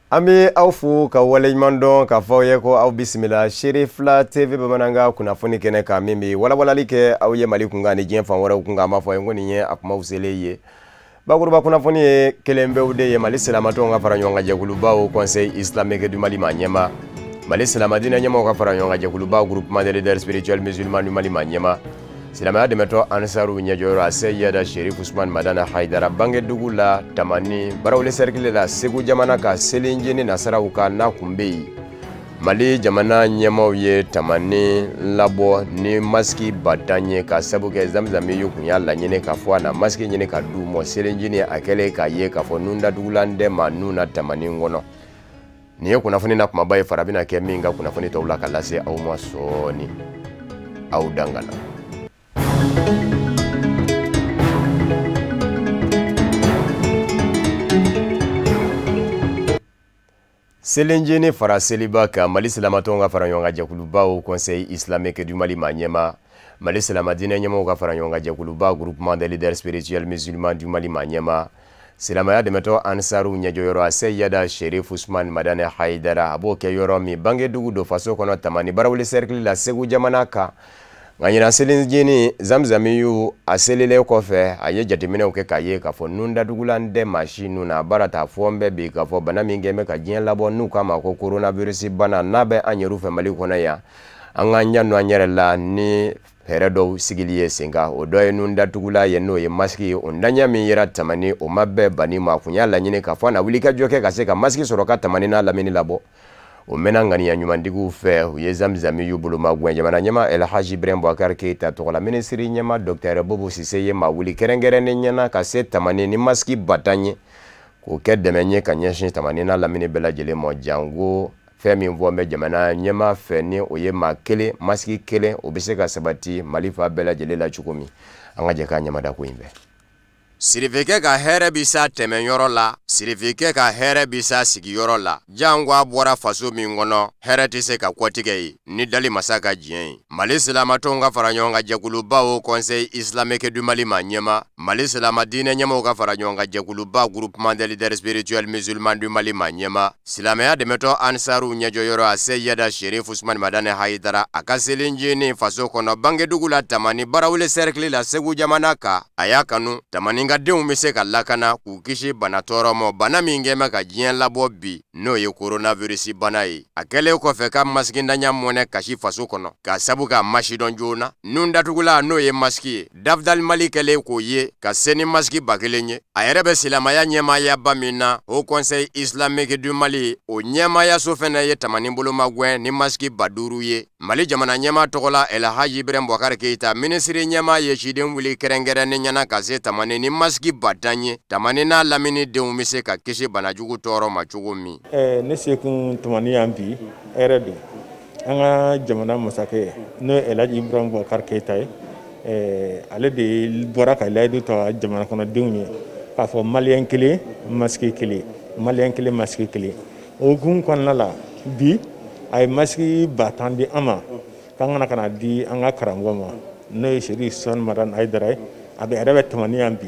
Ami aufu ka wale ɲuman ka fɔ ye ko aw bisimila Sherifla TV bamananga kunnafoni kɛnɛ ka min bi walawalali kɛ aw ye Mali kunkan ni diɲɛ fan wɛrɛw kunkan ma fɔ ye ko nin ye a kumaw selen ye. Bakuruba kunnafoni ye kelen bɛw de ye Mali silamatɔnw ka fara ɲɔgɔn kan jɛkulubaw Conseil islamique du Mali ma ɲɛma. Mali silamadinɛ ɲɛmaw ka fara ɲɔgɔn kan jɛkulubaw Groupement des leaders spirituels musulmans du Mali ma ɲɛma. Silamɛya dɛmɛtɔ Ansaru ɲɛjɔyɔrɔ a Seyida Sherif Usman Madana Haidara Bangedugu la Tamani Barawuli cercle la Segu jamana ka selinjini nasaraw ka na kunbe yi. Mali jamana ɲɛmaw ye Tamani labɔ ni maski batan ye ka sabu kɛ Zamzam yu kun y'a laɲini ka fɔ a na maski ɲini ka du mɔ selinjini a kɛlen k'a ye k'a fɔ nun datugulan tɛ ma nun na Tamani kɔnɔ. Nin ye kunnafoni na kumaba ye fara bɛna kɛ min ka kunnafoni tɔw la ka lase aw ma sɔɔni aw dangana. Selinjini fara seliba ka Mali silamatɔnw ka fara ɲɔgɔn kan jɛkulubaw Conseil islamique du Mali ma ɲɛma. Mali silamadinɛ ɲɛmaw ka fara ɲɔgɔn kan jɛkulubaw Groupement des leaders spirituels musulmans du Mali ma ɲɛma. Silamɛya dɛmɛtɔ Ansaru ɲɛjɔyɔrɔ a Seyida Sherif Usman Madana Haidara a b'o kɛ yɔrɔ min Bangedugu do faso kɔnɔ Tamani Barawuli cercle la Segu jamana kan. Nka ɲinan selinjini Zamzam yu a selilen kɔfɛ a ye jateminɛw kɛ k'a ye k'a fɔ nun datugulan tɛ maasi nun na baara t'a fɔ bɛɛ bi k'a fɔ bana min kɛn bɛ ka diɲɛ labɔ n'u k'a ma ko coronavirus bana n'a bɛ an yɛrɛw fɛ Mali kɔnɔ yan an k'an ɲa an yɛrɛ la ni hɛrɛ dɔw sigili ye sen kan o dɔ ye nun datugula ye n'o ye maski ye o daɲɛ min yera Tamani o ma bɛɛ bani ma kun y'a laɲini k'a fɔ a na wuli ka jɔ kɛ ka se ka maski sɔrɔ ka Tamani n'a lamini labɔ. O mena ŋaniya ɲumantigiw fɛ u ye Zamzam yu boloma gɛn jamana ɲɛma El Hadji Ibrahim Boubacar Keita tɔgɔla minisiri ɲɛma Dr Bobo Cissé ye ma wuli kɛrɛnkɛrɛnnen ɲɛna ka se Tamani ni maski batan ye k'o kɛ dɛmɛ ye ka ɲɛsin Tamani n'a lamini bɛɛ lajɛlen ma jango fɛn min fɔ bɛ jamana ɲɛma fɛ ni o ye maa kelen maski kelen o bɛ se ka sabati Mali fa bɛɛ lajɛlen la cogo min an ka jɛ k'a ɲamada ko in bɛɛ. Sirifike ka hɛrɛ bi sa tɛmɛyɔrɔ la, sirifike ka hɛrɛ bi sa sigiyɔrɔ la. Jango a bɔra faso min kɔnɔ, hɛrɛ tɛ se ka kɔtigɛ ye, ni dali masa ka diɲɛ ye. Mali silamatɔnw ka fara ɲɔgɔn kan jɛkulubaw Conseil islamique du Mali ma ɲɛma. Mali silamadinɛ ɲɛmaw ka fara ɲɔgɔn kan jɛkulubaw Groupement des leaders spirituels musulmans du Mali ma ɲɛma. Silamɛya dɛmɛtɔ Ansaru ɲɛjɔyɔrɔ a Seyida Sherif Usman Madana Haidara a ka selinjini faso kɔnɔ Bangedugu la Tamani Barawuli cercle la Segu jamana kan. A y'a kanu Tamani ka denw bɛ se ka lakana k'u kisi bana tɔɔrɔ ma bana min kɛn bɛ ka diɲɛ labɔ bi n'o ye coronavirus bana ye. A kɛlen kɔfɛ ka maskindanya mɔnɛ kasi faso kɔnɔ ka sabu ka masidɔn joona nun datugula n'o ye maski ye Dafdal Mali kɛlen k'o ye ka se ni maski 1000 ye. A yɛrɛ bɛ silamaya ɲɛmaayaba min na o Conseil islamique du Mali o ɲɛmaayaso fɛnɛ ye Tamani boloma gɛn ni maski 5000 ye. Mali jamana ɲɛma tɔgɔla El Hadji Ibrahim Boubacar Keita minisiri ɲɛma ye ciden wuli kɛrɛnkɛrɛnnen ɲɛna ka se Tamani ni maski batan ye Tamani n'a lamini denw bɛ se ka kisi banajugu tɔɔrɔ ma cogo min. Ne sekun Tamani yan bi hɛrɛ don an ka jamana masakɛ n'o ye El Hadji Ibrahim Boubacar Keita ye ale de bɔra ka layidu ta jamana kɔnɔdenw ye k'a fɔ maliyɛn kelen maski kelen maliyɛn kelen maski kelen o hukumu kɔnɔna la bi a ye maski 1000 di an ma k'an kana ka na di an ka karamɔgɔ ma n'o ye Sherif Usman Madana Haidara ye a bɛ yɛrɛ bɛ Tamani yan bi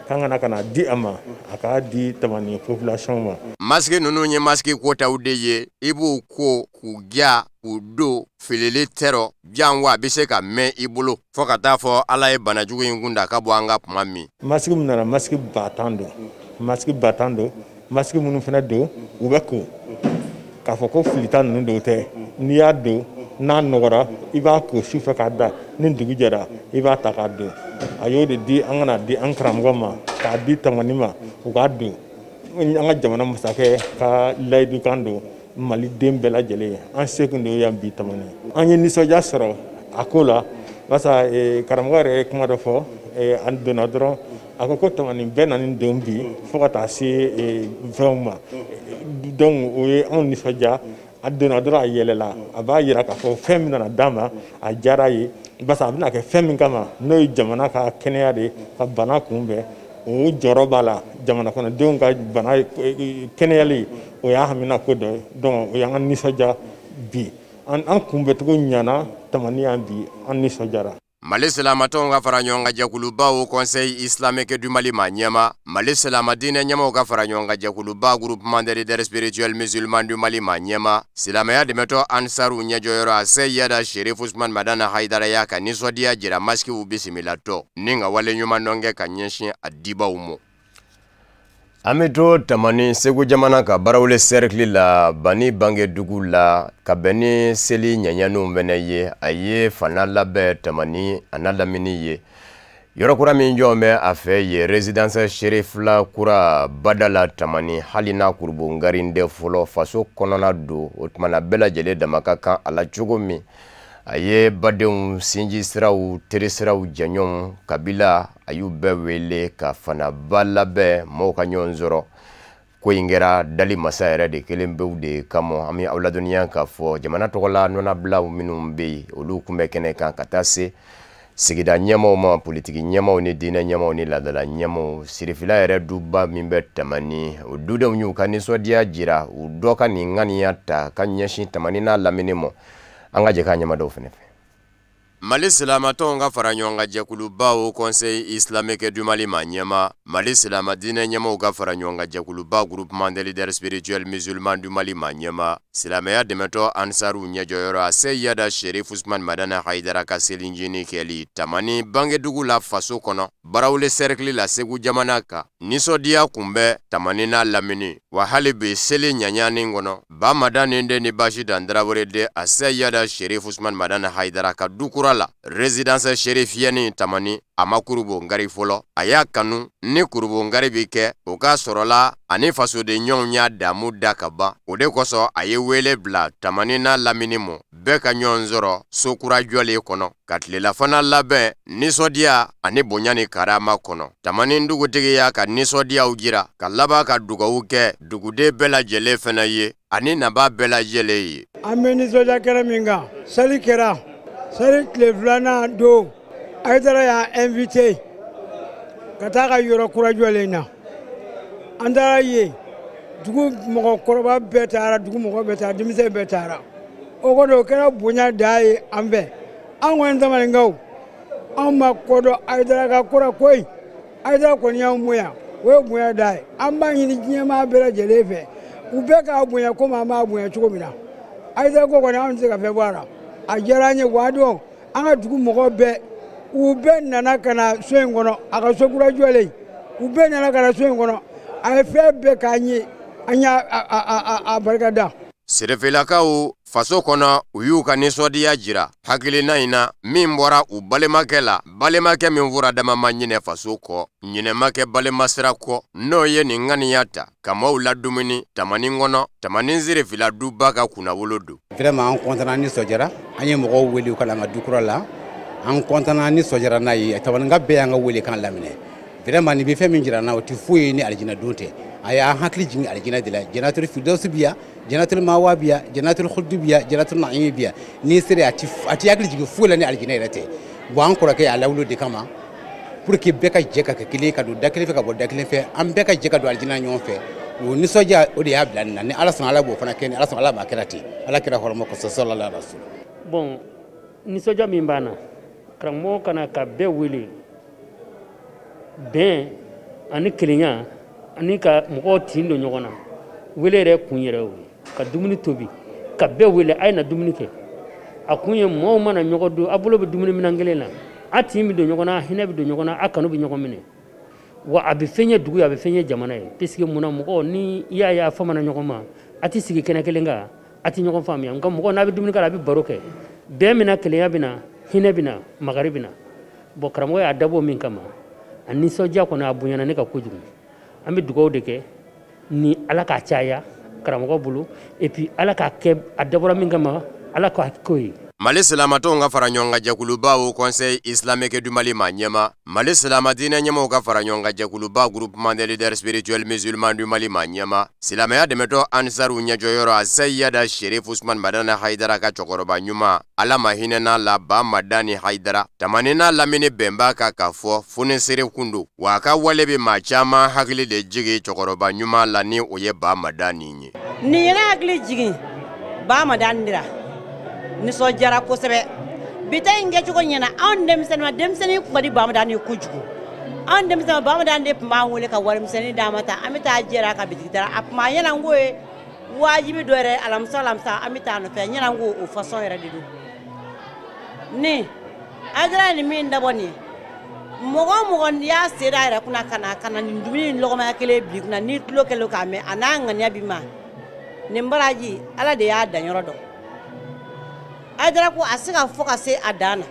k'an kana ka na di a ma a k'a di Tamani population ma. Maski ninnu ye maski kotaw de ye i b'u ko k'u ja k'u don filili tɛrɔ jango a bɛ se ka mɛn i bolo fɔ ka taa fɔ Ala ye banajugu in kunda ka bɔ an ka kuma min. Maski min nana maski 1000 don maski 1000 don maski minnu fana don u bɛ ko k'a fɔ ko filita ninnu dɔw tɛ n'i y'a don n'a nɔgɔra i b'a ko sufɛ k'a da ni dugu jɛra i b'a ta k'a don a y'o de di an kana di an karamɔgɔ ma k'a di Tamani ma u k'a don an ka jamana masakɛ ka layidu kan don Mali den bɛɛ lajɛlen ye an sekun de yan bi Tamani an ye nisɔndiya sɔrɔ a ko la basa karamɔgɔ yɛrɛ ye kuma dɔ fɔ an donna dɔrɔn a ko Tamani bɛɛ nani denw bi fo ka taa se fɛnw ma donc o ye anw nisɔndiya a donna dɔrɔn a yɛlɛla a b'a yira k'a fɔ fɛn min nana d'a ma a diyara ye basa a bɛna kɛ fɛn min kama n'o ye jamana ka kɛnɛya de ka bana kunbɛn o jɔyɔrɔ b'a la jamana kɔnɔdenw ka bana kɛnɛyali o y'a hamina ko dɔ ye donc o y'an ka nisɔndiya bi an kunbɛcogo ɲana tamani y'an bi an nisɔndiyara. Mali Silamatonw ka fara ɲɔgɔn kan jɛkuluba au Conseil islamique du Mali ma ɲɛma, Mali Silamadinɛ ɲɛmaw ka fara ɲɔgɔn kan jɛkuluba groupement des leaders spirituels musulmans du Mali ma ɲɛma, silamɛya dɛmɛtɔ Ansaru ɲɛjɔyɔrɔ a Seyada Sherif Usman Madana Haidara y'a ka nisɔndiya jira maskiw bisimilatɔ ni ka wale ɲuman dɔn kɛ ka ɲɛsin a dibaw mɔ. An bɛ to Tamani Segu jamana ka Barawele cercle la Bani Bangedugu la ka bɛn ni seli ɲɛɲɛninw fɛnɛ ye a ye fana labɛn Tamani a n'a lamini ye yɔrɔ kura min jɔn bɛ a fɛ ye résidence Sherifla kura Badala Tamani hali n'a kurubongarinde fɔlɔ faso kɔnɔna don o tumana bɛɛ lajɛlen dama ka kan a la cogo min a ye badenw sinji siraw teri siraw jɛɲɔgɔnw kabila a y'u bɛɛ wele ka fanaba labɛn mɔgɔw ka ɲɔgɔn sɔrɔ ko in kɛra dali masa yɛrɛ de kelen bew de kama an bɛ aw ladɔnniya k'a fɔ jamana tɔgɔla nɔnabilaw minnu bɛ yen olu kun bɛ kɛnɛ kan ka taa se sigida ɲɛmaw ma politiki ɲɛmaw ni diinɛ ɲɛmaw ni laadala ɲɛmaw sirifila yɛrɛ duba min bɛ Tamani o dudenw y'u ka nisɔndiya jira u dɔ ka nin ŋaniya ta ka ɲɛsin Tamani n'a lamini ma an ka jɛ k'a ɲɛmadaw fɛnɛ fɛ. Mali Silamatonw ka fara ɲɔgɔn kan jɛkuluba au Conseil islamique du Mali ma ɲɛma, Mali Silamadinɛ ɲɛmaw ka fara ɲɔgɔn kan jɛkuluba groupement des leaders spirituels musulmans du Mali ma ɲɛma, silamɛya dɛmɛtɔ Ansaru ɲɛjɔyɔrɔ a Seyada Sherif Usman Madana Haidara ka selinjini kɛli Tamani Bangedugu la faso kɔnɔ Barawele cercle la Segu jamana kan nisɔndiya kunbɛ Tamani n'a lamini wa hali bi seli ɲaɲanin kɔnɔ ba Madani de ni Bashi Dandarawere de a Seyada Sherif Usman Madana Haidara ka dukura la résidence Sherifiyani Tamani a ma kurubongari fɔlɔ a y'a kanu ni kurubongari bi kɛ o ka sɔrɔla ani fasoden ɲɔgɔnw y'a damu da ka ban o de kosɔn a ye wele bila Tamani n'a lamini mɔ bɛɛ ka ɲɔgɔn sɔrɔ sokura jɔlen kɔnɔ ka tilelafana labɛn nisɔndiya ani bonya ni karama kɔnɔ. Tamani dugutigi y'a ka nisɔndiyaw jira ka laban ka dugawu kɛ duguden bɛɛ lajɛlen fɛnɛ ye ani naba bɛɛ lajɛlen ye. An bɛ nisɔndiya kɛnɛ min kan seli kɛra seli tile filanan don Haidara y'a invité ka taa ka yɔrɔ kura jɔlen na an taara yen dugu mɔgɔkɔrɔba bɛɛ taara dugu mɔgɔ bɛɛ taara denmisɛn bɛɛ taara o kɔni o kɛra bonya da ye an fɛ an kɔni tamaninkaw an ma kɔdɔn Haidara ka kura koyi Haidara kɔni y'an bonya o ye bonya da ye an b'a ɲini diɲɛmaa bɛɛ lajɛlen fɛ u bɛɛ k'a bonya komi an b'a bonya cogo min na Haidara ko kɔni an tɛ se ka fɛn bɔ a la a diyara an ye wa dɔn an ka dugu mɔgɔ bɛɛ u bɛɛ nana ka na so in kɔnɔ a ka sokura jɔlen u bɛɛ nana ka na so in kɔnɔ a ye fɛn bɛɛ k'an ye an y'a barikada. Sirifilakaw faso kɔnɔ u y'u ka nisɔndiya jira hakilina in na min bɔra u balimakɛ la balimakɛ min fɔra dama ma ɲinɛ faso kɔ ɲinɛmakɛ balima sira kɔ n'o ye nin ŋaniya ta ka maaw ladumuni Tamani kɔnɔ Tamani sirifila duba ka kunnawolo don. Vraiment an kɔntana nisɔndiyara an ye mɔgɔw wele u ka na an ka dukura la an kɔntana nisɔndiyara n'a ye Tamaninka bɛɛ y'an ka wele kan laminɛ vraiment nin bɛ fɛn min jira n na o tɛ foyi ye ni alijinɛ don tɛ a y'an hakili jigin alijinɛ de la Jannatul Firdausi bi yan Jannatul Mawa bi yan Jannatul Khuldi bi yan Jannatul Naimi bi yan n'i sera a tɛ hakili jigin foyi la ni alijinɛ yɛrɛ tɛ bon an kɔrɔkɛ y'a lawuli de kama pour que bɛɛ ka jɛ ka kɛ kelen ka don da kelen fɛ ka bɔ da kelen fɛ an bɛɛ ka jɛ ka don alijinɛ ɲɔgɔn fɛ o nisɔndiya o de y'a bila nin na ni Ala sɔnna Ala b'o fana kɛ ni Ala sɔnna Ala b'a kɛra ten Ala kira hɔrɔma kɔsɔn sallallahu alaihi wasallam. Bon nisɔndiya min b'an na karamɔgɔ kana ka bɛɛ wele bɛn ani kelenya ani ka mɔgɔw tin don ɲɔgɔn na wele yɛrɛ kun yɛrɛ o ka dumuni tobi ka bɛɛ wele a ye na dumuni kɛ a kun ye mɔgɔw mana ɲɔgɔn don a bolo bɛ dumuni minan kelen na a tin bɛ don ɲɔgɔn na a hinɛ bɛ don ɲɔgɔn na a kanu bɛ ɲɔgɔn minɛ wa a bɛ fɛn ye dugu ye a bɛ fɛn ye jamana ye puisque munna mɔgɔw ni i y'a ye a famana ɲɔgɔn ma a tɛ sigi kɛnɛ kelen kan a tɛ ɲɔgɔn faamuya nka mɔgɔ n'a bɛ dumuni kɛ a bɛ baro kɛ bɛɛ mina kelenya bɛ na hinɛ bɛ na magari bɛ na bon karamɔgɔ y'a dabɔ min kama a nisɔndiya kɔni a bonyana ne ka kojugu an bɛ dugawu de kɛ ni Ala k'a caya karamɔgɔ bolo et puis Ala k'a kɛ a dabɔra min kama Ala k'a k'o ye. Mali Silamatonw ka fara ɲɔgɔn kan jɛkuluba au Conseil islamique du Mali ma ɲɛma, Mali Silamadinɛ ɲɛmaw ka fara ɲɔgɔn kan jɛkuluba groupement des leaders spirituels musulmans du Mali ma ɲɛma, silamɛya dɛmɛtɔ Ansaru ɲɛjɔyɔrɔ a Seyada Sherif Usman Madana Haidara ka cɛkɔrɔba ɲuman Ala ma hinɛ n'a la ba Madani Haidara Tamani n'a lamini bɛnb'a kan k'a fɔ funesere kun don wa a ka wale bɛ maa caman hakili de jigi cɛkɔrɔba ɲuman la ni o ye ba Madani ye. Nin ye ne hakili jigin Bamadan dira ni so jara ko sebe bitay ngeju ko nyana an dem sen ko di Bamadan ni kujugo an dem sen Bamadan de ma wole ka warim sen damata amita jera ka bititara ap ma yana ngoe wajibi dore alam salam sa amita no fe nyana ngo o façon era didu ni adra ni min daboni mogo ya seda era kuna kana ni ndumi logo ma kele bi kuna ni lokelo ka me ananga nya bima nimbaraji ala de ya danyoro do adara ko asiga foka se adana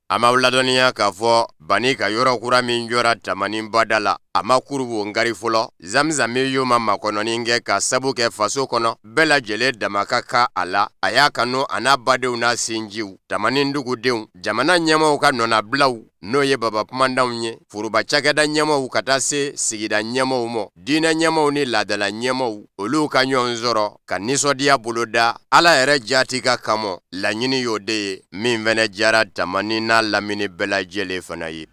amawla doniya ka fo bani ka yoro kura min jora tamani badala amakurubu ngari folo zamzame yo mama kono ninge ka sabu ke faso kono bela jele damaka ka ala aya kanu anabade una sinjiu tamani ndugu deun jamana nyama ka nona blaw no ye baba pumanda nye furuba chagada nyama ukatase sigida nyama umo dina nyama ni ladala nyama olu ka nyonzoro kaniso dia buluda ala ere jatika kamo la nyini yode min vene jara tamani na lamini bela jele fanayi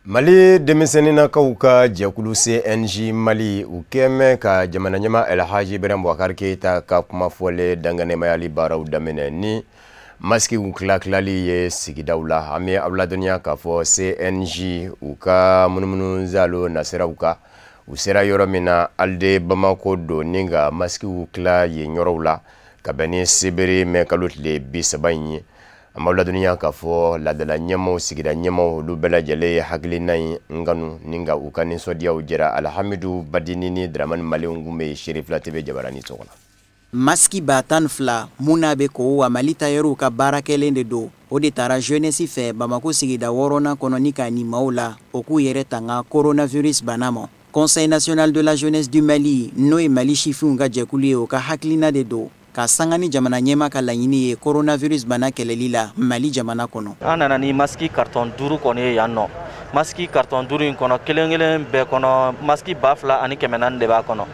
Mali demiseni kauka jakulu CNG Mali ukeme ka jamana nyama El Haji Ibrahim Boubacar Keita ka kuma fole dangane mayali barau damene ni maski uklaklali ye sigidawla ame abladonia ka fo CNG uka munumunu zalo nasera uka usera yoro mina alde Bamako do ninga maski ukla ye nyorowla ka beni sibiri me kalutle bisabanyi amawla dunia ka fo la de la nyamo sigida nyamo lu bela jele haglina nganu ninga ukani sodia ujera alhamidu badinini draman malungume Sheriff la TV jabarani tokona Maski batan fla muna be ko wa malita yeru ka barakelende do o de tara jeunesse fe Bamako sigida worona kononika ni maula oku yere tanga coronavirus banamo Conseil national de la jeunesse du Mali no e Mali chifunga jekuli o ka haklina de do ka sangani jamana nyema ka laɲini ye coronavirus bana keleli la Mali jamana kono anana ni maski carton duru kone yanno maski carton duru in kono kelengelen be kono maski bafla ani kemenan de ba kono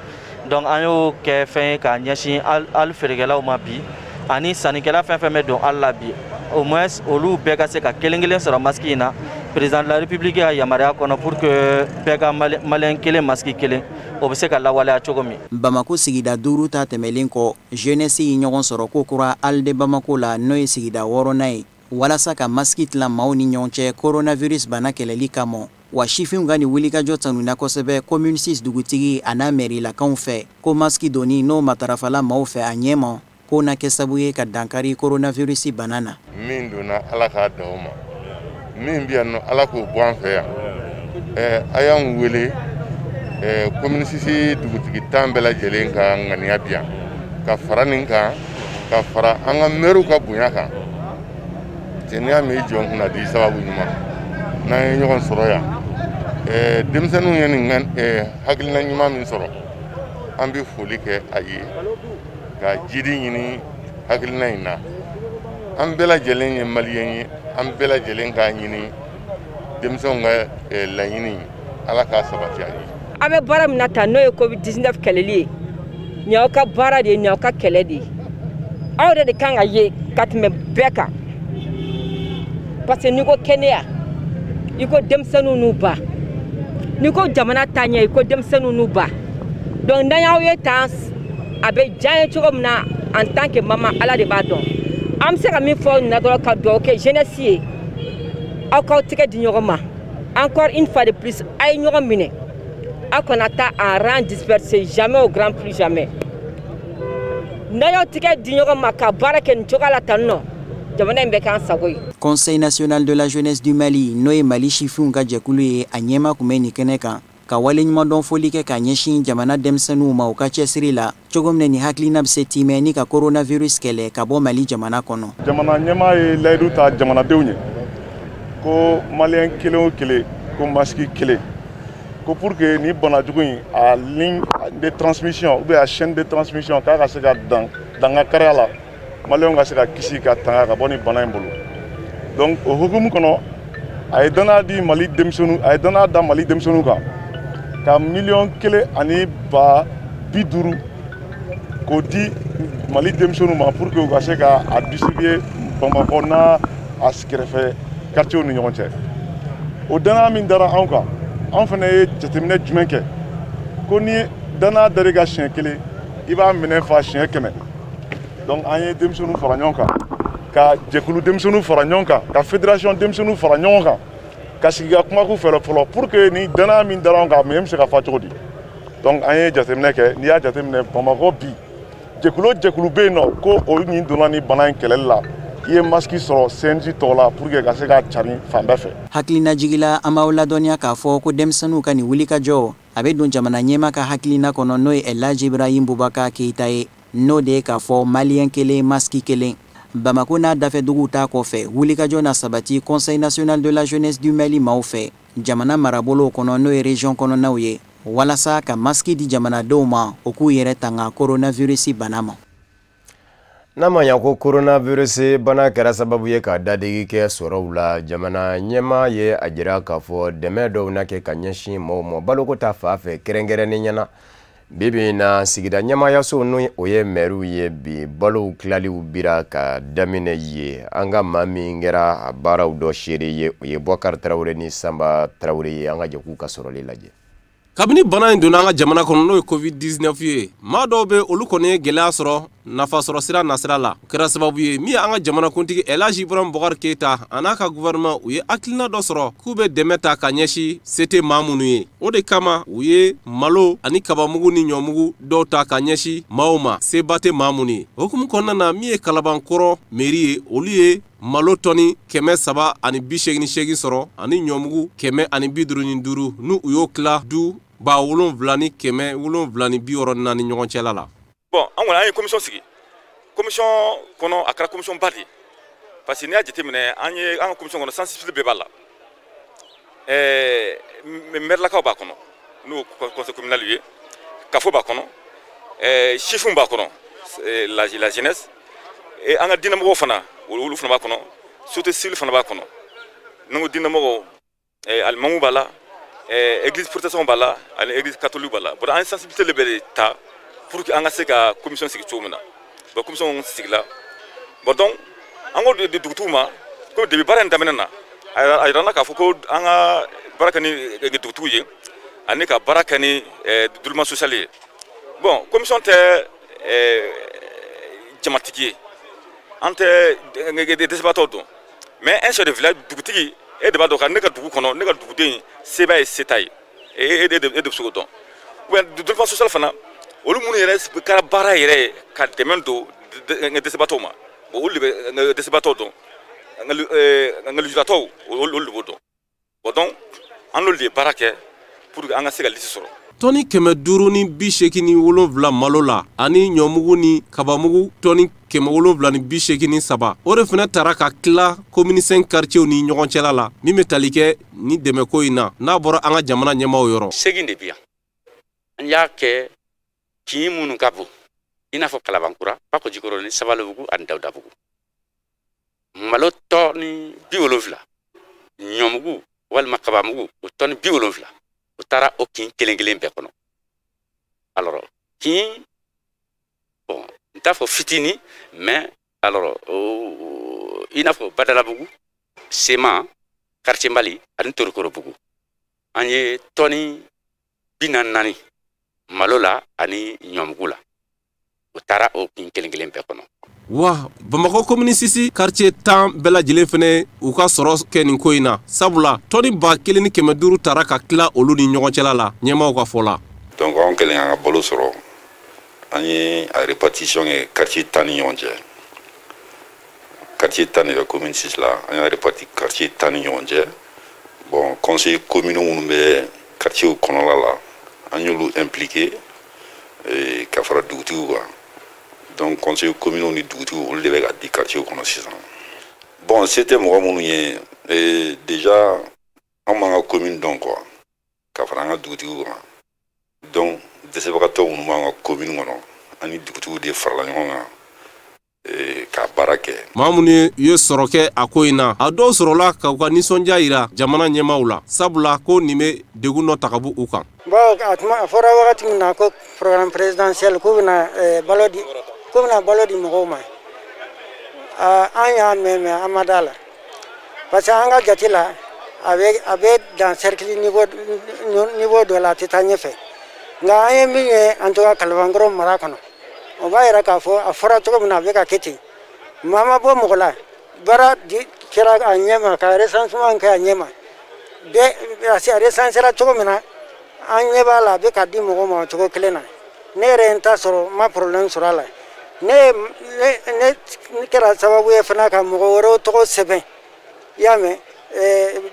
donc ayo ke fen ka nyashi al fergela o mabi ani sanikela fen me don alla bi au moins olu be ka se ka kelengelen soro maski na président de la république a yamaria kono pour que bega malen kele maski kele o be se ka lawale a chogomi Bamako sigida duru ta temelen ko jeunesse yi ɲɔgɔn sɔrɔ ko kura alde Bamako la no ye sigida wɔɔrɔnan ye walasa ka maski tila maaw ni ɲɔgɔn cɛ coronavirus bana kɛlɛli kama wa sifinw ka ni wulikajɔ tanuna kosɛbɛ commune 6 dugutigi a n'a mairilakaw fɛ ko maski doni n'o matarafala maaw fɛ a ɲɛma ko na kɛ sabu ye ka dankari coronavirus bana na min donna ala k'a da o ma min bi yan nɔ ala k'o bɔ an fɛ yan a y'an wele commune 6 dugutigi 10 bɛɛ lajɛlen ka ŋaniya bi yan ka fara nin kan ka fara an ka maire ka bonya kan cɛ n'i y'a mɛn i jɔn kunna di sababu ɲuman n'an ye ɲɔgɔn sɔrɔ yan denmisɛnninw ye nin hakilina ɲuman min sɔrɔ an bɛ foli kɛ a ye ka jidi ɲini hakilina in na an bɛɛ lajɛlen ye maliyɛn ye an bɛɛ lajɛlen k'a ɲini denmisɛnw ka laɲini ala k'a sabati a ye a bɛ baara min na ta n'o ye covid-19 kɛlɛli ye nin y'aw ka baara de ye nin y'aw ka kɛlɛ de ye aw yɛrɛ de kan ka ye ka tɛmɛ bɛɛ kan parce que n'i ko kɛnɛya i ko denmisɛnninw n'u ba n'i ko jamana taaɲɛ i ko denmisɛnninw n'u ba donc n'an y'aw ye tan a bɛ diya ye cogo min na en tant que maman ala de b'a dɔn an bɛ se ka min fɔ nin na dɔrɔn ka dugawu kɛ jeunesse ye aw k'aw tɛgɛ di ɲɔgɔn ma encore une fois de plus a ye ɲɔgɔn minɛ aw kana taa en rang dispersé jamais au grand plus jamais n'a y'aw tɛgɛ di ɲɔgɔn ma ka baara kɛ nin cogoya la tan nɔ jamana in bɛ k'an sago ye. Conseil national de la jeunesse du Mali n'o ye Mali chifinw ka jɛkulu ye a ɲɛma kun bɛ nin kɛnɛ kan ka wale ɲumandɔn foli kɛ ka ɲɛsin jamana denmisɛnninw ma u ka cɛsiri la cogo min na ni hakilina bɛ se timɛ ni ka coronavirus kɛlɛ ka bɔ Mali jamana kɔnɔ. Jamana ɲɛmaa ye layidu ta jamanadenw ye ko maliyɛn kelen o kelen ko masiki kelen ko pour que ni banajugu in a ligne de transmission ou bien a chaîne de transmission k'a ka se ka dan ka kariya la maliyɛnw ka se ka kisi ka tanga ka bɔ ni bana in bolo donc o hukumu kɔnɔ a ye danaya di Mali denmisɛnninw a ye danaya da Mali denmisɛnninw kan ka $1,50,000 ani 50,000 k'o di Mali denmisɛnninw ma pour que u ka se ka a distribuer Bamakɔ n'a a kɛrɛfɛ quartier ni ɲɔgɔn cɛ o danaya min dara anw kan anw fana ye jateminɛ jumɛn kɛ ko ni danaya dar'i ka siɲɛ kelen i b'a minɛ fa siɲɛ 100 donc an ye denmisɛnninw fara ɲɔgɔn kan ka jɛkulu denmisɛnninw fara ɲɔgɔn kan ka fédération denmisɛnninw fara ɲɔgɔn kan ka sigi ka kuma k'u fɛ fɔlɔ pour que ni danaya min dara an kan mais bɛ se ka fa cogo di donc an ye jateminɛ kɛ n'i y'a jateminɛ Bamakɔ bi jɛkulu bɛ yen nɔ ko o nin donna ni bana in kɛlɛli la i ye masque sɔrɔ CNJ tɔw la pour que ka se ka cari fan bɛɛ fɛ. Hakilina jigila an b'aw ladɔnniya k'a fɔ ko denmisɛnninw ka nin wulikajɔ a bɛ don jamana ɲɛma ka hakilina kɔnɔ n'o ye Elhaji Ibrahim Boubacar Keita ye n'o de ye k'a fɔ maliyɛn kelen masque kelen. Bamako n'a dafɛduguw ta kɔfɛ wulikajɔ na sabati Conseil national de la jeunesse du Mali maaw fɛ jamana marabolow kɔnɔ n'o ye région kɔnɔnaw ye walasa ka masque di jamanadenw ma o k'u yɛrɛ tanga coronavirus bana ma. N'a ma ɲɛ ko coronavirus bana kɛra sababu ye ka dadigi kɛ sɔrɔw la jamana ɲɛma ye a jira k'a fɔ dɛmɛ dɔw na kɛ ka ɲɛsin mɔgɔw ma baloko ta fan fɛ kɛrɛnkɛrɛnnen ɲɛna bibi na sigida ɲɛmayaso n'o o ye maires ye bi balow tilaliw bira ka daminɛ ye an ka maa min kɛra a baaraw dɔ seere ye o ye Boubacar Traoré ni Samba Traoré ye an ka jɛ k'u ka sɔrɔli lajɛ. Kabini bana in donna an ka jamana kɔnɔ n'o ye Covid-19 ye maa dɔw bɛ olu kɔni ye gɛlɛya sɔrɔ nafa sɔrɔ sira nasira la o kɛra sababu ye min ye an ka jamana kuntigi Elhaji Ibrahim Boubacar Keita a n'a ka gouvernement u ye hakilina dɔ sɔrɔ k'u bɛ dɛmɛ ta ka ɲɛsin se tɛ maa minnu ye o de kama u ye malo ani kabamugu ni ɲɔmugu dɔw ta ka ɲɛsin maaw ma seba tɛ maa minnu ye o hukumu kɔnɔna na min ye Kalabankɔrɔ mairie ye olu ye malo tɔni 388 sɔrɔ ani ɲɔmugu 155 n'u u y'o tila du 7,764 ni ɲɔgɔn cɛla la. Bon, an kɔni an ye commission sigi. Commission kɔnɔ a kɛra commission ba de ye. Parce que n'i y'a jateminɛ an ka commission kɔnɔ sensibilité bɛɛ b'a la. Mairelakaw b'a kɔnɔ n'o conseil communal ye. Kafo b'a kɔnɔ. Chiffres b'a kɔnɔ. La jeunesse. An ka diinɛmɔgɔw fana olu fana b'a kɔnɔ. Société civile fana b'a kɔnɔ. N'an ko diinɛmɔgɔw alimamuw b'a la. Église protestante b'a la ani église catholique b'a la. Bon an ye sensibilité de bɛɛ ta pour que an ka se ka commission sigi cogo min na. Bon commission sigila. Bon donc an ko de dugutigiw ma ko depuis baara in daminɛ na a yira n na k'a fɔ ko an ka baara kɛ ni dugutigiw ye ani ka baara kɛ ni développement social ye. Bon commission tɛ jamatigi ye an tɛ dɛsɛbaatɔw dɔn mais un chef de village dugutigi e de b'a dɔn ka ne ka dugu kɔnɔ ne ka duguden seba ye seta ye e de bɛ se k'o dɔn ou développement social fana olu minnu yɛrɛ kɛra baara yɛrɛ ye ka dɛmɛ don dɛsɛbaatɔw ma bon olu de bɛ dɛsɛbaatɔw dɔn nka lujuratɔw olu de b'o dɔn bon donc an n'olu de ye baara kɛ pour que an ka se ka lisi sɔrɔ. Tɔni 587 malo la ani ɲɔmugu ni kabamugu tɔni 783 o de fana taara ka tila commune 5 quartiers ni ɲɔgɔn cɛla la min bɛ tali kɛ ni dɛmɛko in na n'a bɔra an ka jamana ɲɛmaaw yɔrɔ. Segin de bi yan an y'a kɛ kin minnu ka bon i n'a fɔ Kalabankura Bakɔjikɔrɔ ni Sabalibugu ani Dawudabugu malo tɔni 70 ɲɔmugu walima kabamugu o tɔni 70 o taara o kin kelen-kelen bɛɛ kɔnɔ alors kin bon n t'a fɔ fitini mais alors i n'a fɔ Badalabugu Sema quartier Mali ani Torokorobugu an ye tɔni 44 malo la ani ɲɔmugu la o taara o kin kelen-kelen bɛɛ kɔnɔ. Wa Bamakɔ commune 6 quartier 10 bɛɛ lajɛlen fɛnɛ u ka sɔrɔ kɛ nin ko in na sabula tɔni 1500 taara ka tila olu ni ɲɔgɔn cɛla la ɲɛmaaw ka fɔ la. Donc an kɛlen an ka balo sɔrɔ an ye a répartition kɛ quartier 10 ni ɲɔgɔn cɛ quartier 10 de bɛ commune 6 la an y'a réparti quartier 10 ni ɲɔgɔn cɛ bon conseil commune minnu bɛ quartier kɔnɔla la an y'olu impliqué ka fara dugutigiw kan. Donc conseil communal ni dugutigiw olu de bɛ ka di quartier kɔnɔ sisan. Bon c'était mɔgɔ minnu ye déjà an m'an ka commune dɔn quoi ka fara an ka dugutigiw kan. Donc dɛsɛbagatɔw minnu b'an ka commune kɔnɔ ani dugutigiw de farala ɲɔgɔn kan ka baara kɛ. Maa minnu ye sɔrɔ kɛ a ko in na a dɔw sɔrɔla k'u ka nisɔndiya yira jamana ɲɛmaaw la sabula ko nin bɛ degun dɔ ta ka bɔ u kan. Bon a fɔra wagati min na ko programme présidentiel k'u bɛna balo di mɔgɔw ma an y'a mɛn an ma d'a la parce que an ka jate la a bɛ dan cercle niveau dɔ la a tɛ taa ɲɛfɛ nka an ye min ye an to ka Kalabankɔrɔ mara kɔnɔ o b'a yira k'a fɔ a fɔra cogo min na a bɛ ka kɛ ten maa ma bɔ mɔgɔ la baara kɛra a ɲɛ ma ka recensement kɛ a ɲɛ ma bɛɛ a recensera cogo min na an ɲɛ b'a la a bɛ ka di mɔgɔw ma o cogo kelen na ne yɛrɛ n ta sɔrɔ n ma problème sɔrɔ a la ne kɛra sababu ye fana ka mɔgɔ wɛrɛw tɔgɔ sɛbɛn i y'a mɛn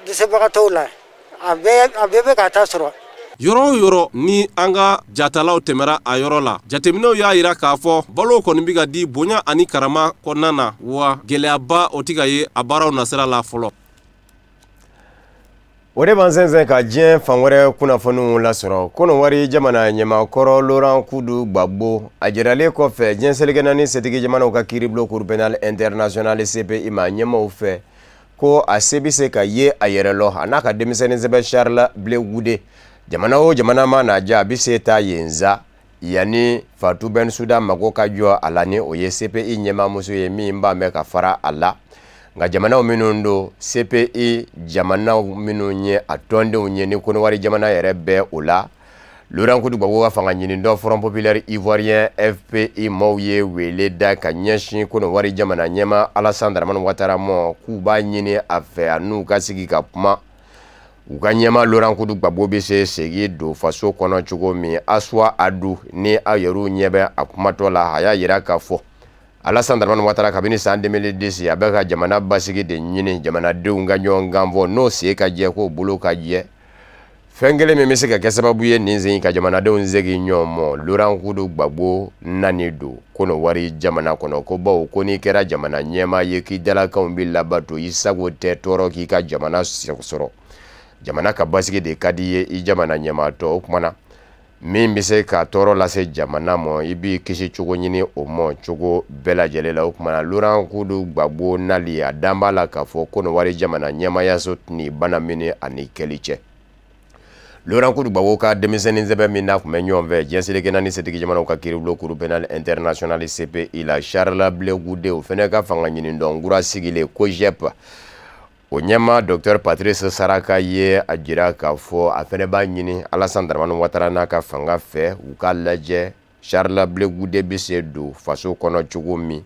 dɛsɛbagatɔw la a bɛɛ bɛ ka taa sɔrɔ. Yɔrɔ o yɔrɔ ni an ka jatalaw tɛmɛra a yɔrɔ la jateminɛw y'a yira k'a fɔ balo kɔni bɛ ka di bonya ani karama kɔnɔna na wa gɛlɛyaba o tɛ ka ye a baaraw nasira la fɔlɔ. O de b'an sɛnsɛn ka diɲɛ fan wɛrɛ kunnafoniw lasɔrɔ Konowari jamana ɲɛmakɔrɔ Laurent Kudu Gbagbo a jiralen kɔfɛ diɲɛ seleke naani setigi jamanaw ka kiiribulon Cour pénale internationale CPI ma ɲɛmaaw fɛ ko a se bɛ se ka ye a yɛrɛ lɔ a n'a ka denmisɛnnin sɛbɛn Charles Blé Goudé jamana o jamana ma n'a ja a bɛ se ta yenza yanni Fatou Bensouda mago ka jɔ a la ni o ye CPI ɲɛmaamuso ye min b'a mɛn ka fara a la nka jamanaw minnu don CPI jamanaw minnu ye a tɔndenw ye ni Konowari jamana yɛrɛ bɛɛ o la Laurent Kudu Gbagbo ka fanga ɲini dɔ Front Populaire Ivoirien FPI maaw ye wele da ka ɲɛsin Konowari jamana ɲɛma Alassane Dramane Ouattara ma k'u b'a ɲini a fɛ a n'u ka sigi ka kuma u ka ɲɛma Laurent Kudu Gbagbo bɛ se segi don faso kɔnɔ cogo min Assoua Adou ni a yɛrɛw ɲɛ bɛ a kumatɔ la a y'a yira k'a fɔ Alassane Dramane Ouattara kabini san 2010 a bɛ ka jamana basigi de ɲini jamanadenw ka ɲɔgɔn kan fɔ n'o sen ka jɛ k'o bolo ka jɛ fɛn kelen min bɛ se ka kɛ sababu ye nin sen ka jamanadenw segin ɲɔgɔn mɔ Laurent Kudu Gbagbo nani don Konowari jamana kɔnɔ ko bawo ko n'i kɛra jamana ɲɛmaa ye k'i dalakanw bɛ labato i sago tɛ tɔɔrɔ k'i ka jamana sɔrɔ jamana ka basigi de ka di ye i jamana ɲɛmaatɔ o kumana min bɛ se ka tɔɔrɔ lase jamana ma i b'i kisi cogo ɲini o ma cogo bɛɛ lajɛlen la o kumana Laurent Kudu Gbagbo nali a dan b'a la k'a fɔ Konowari jamana ɲɛmaayaso ni bana mini ani kɛli cɛ Laurent Kudu Gbagbo ka denmisɛnnin sɛbɛn min n'a tun bɛ ɲɔgɔn fɛ diɲɛ seleke naani setigi jamanaw ka kiiribulon Cour pénale internationale CPI la Charles Blé Goudé o fɛnɛ ka fanga ɲini dɔnkura sigilen COJEP o ɲɛma Dr Patrice Saraka ye a jira k'a fɔ a fɛnɛ b'a ɲini Alassane Dramane Ouattara n'a ka fanga fɛ u ka lajɛ Charles Blé Goudé bɛ se don faso kɔnɔ cogo min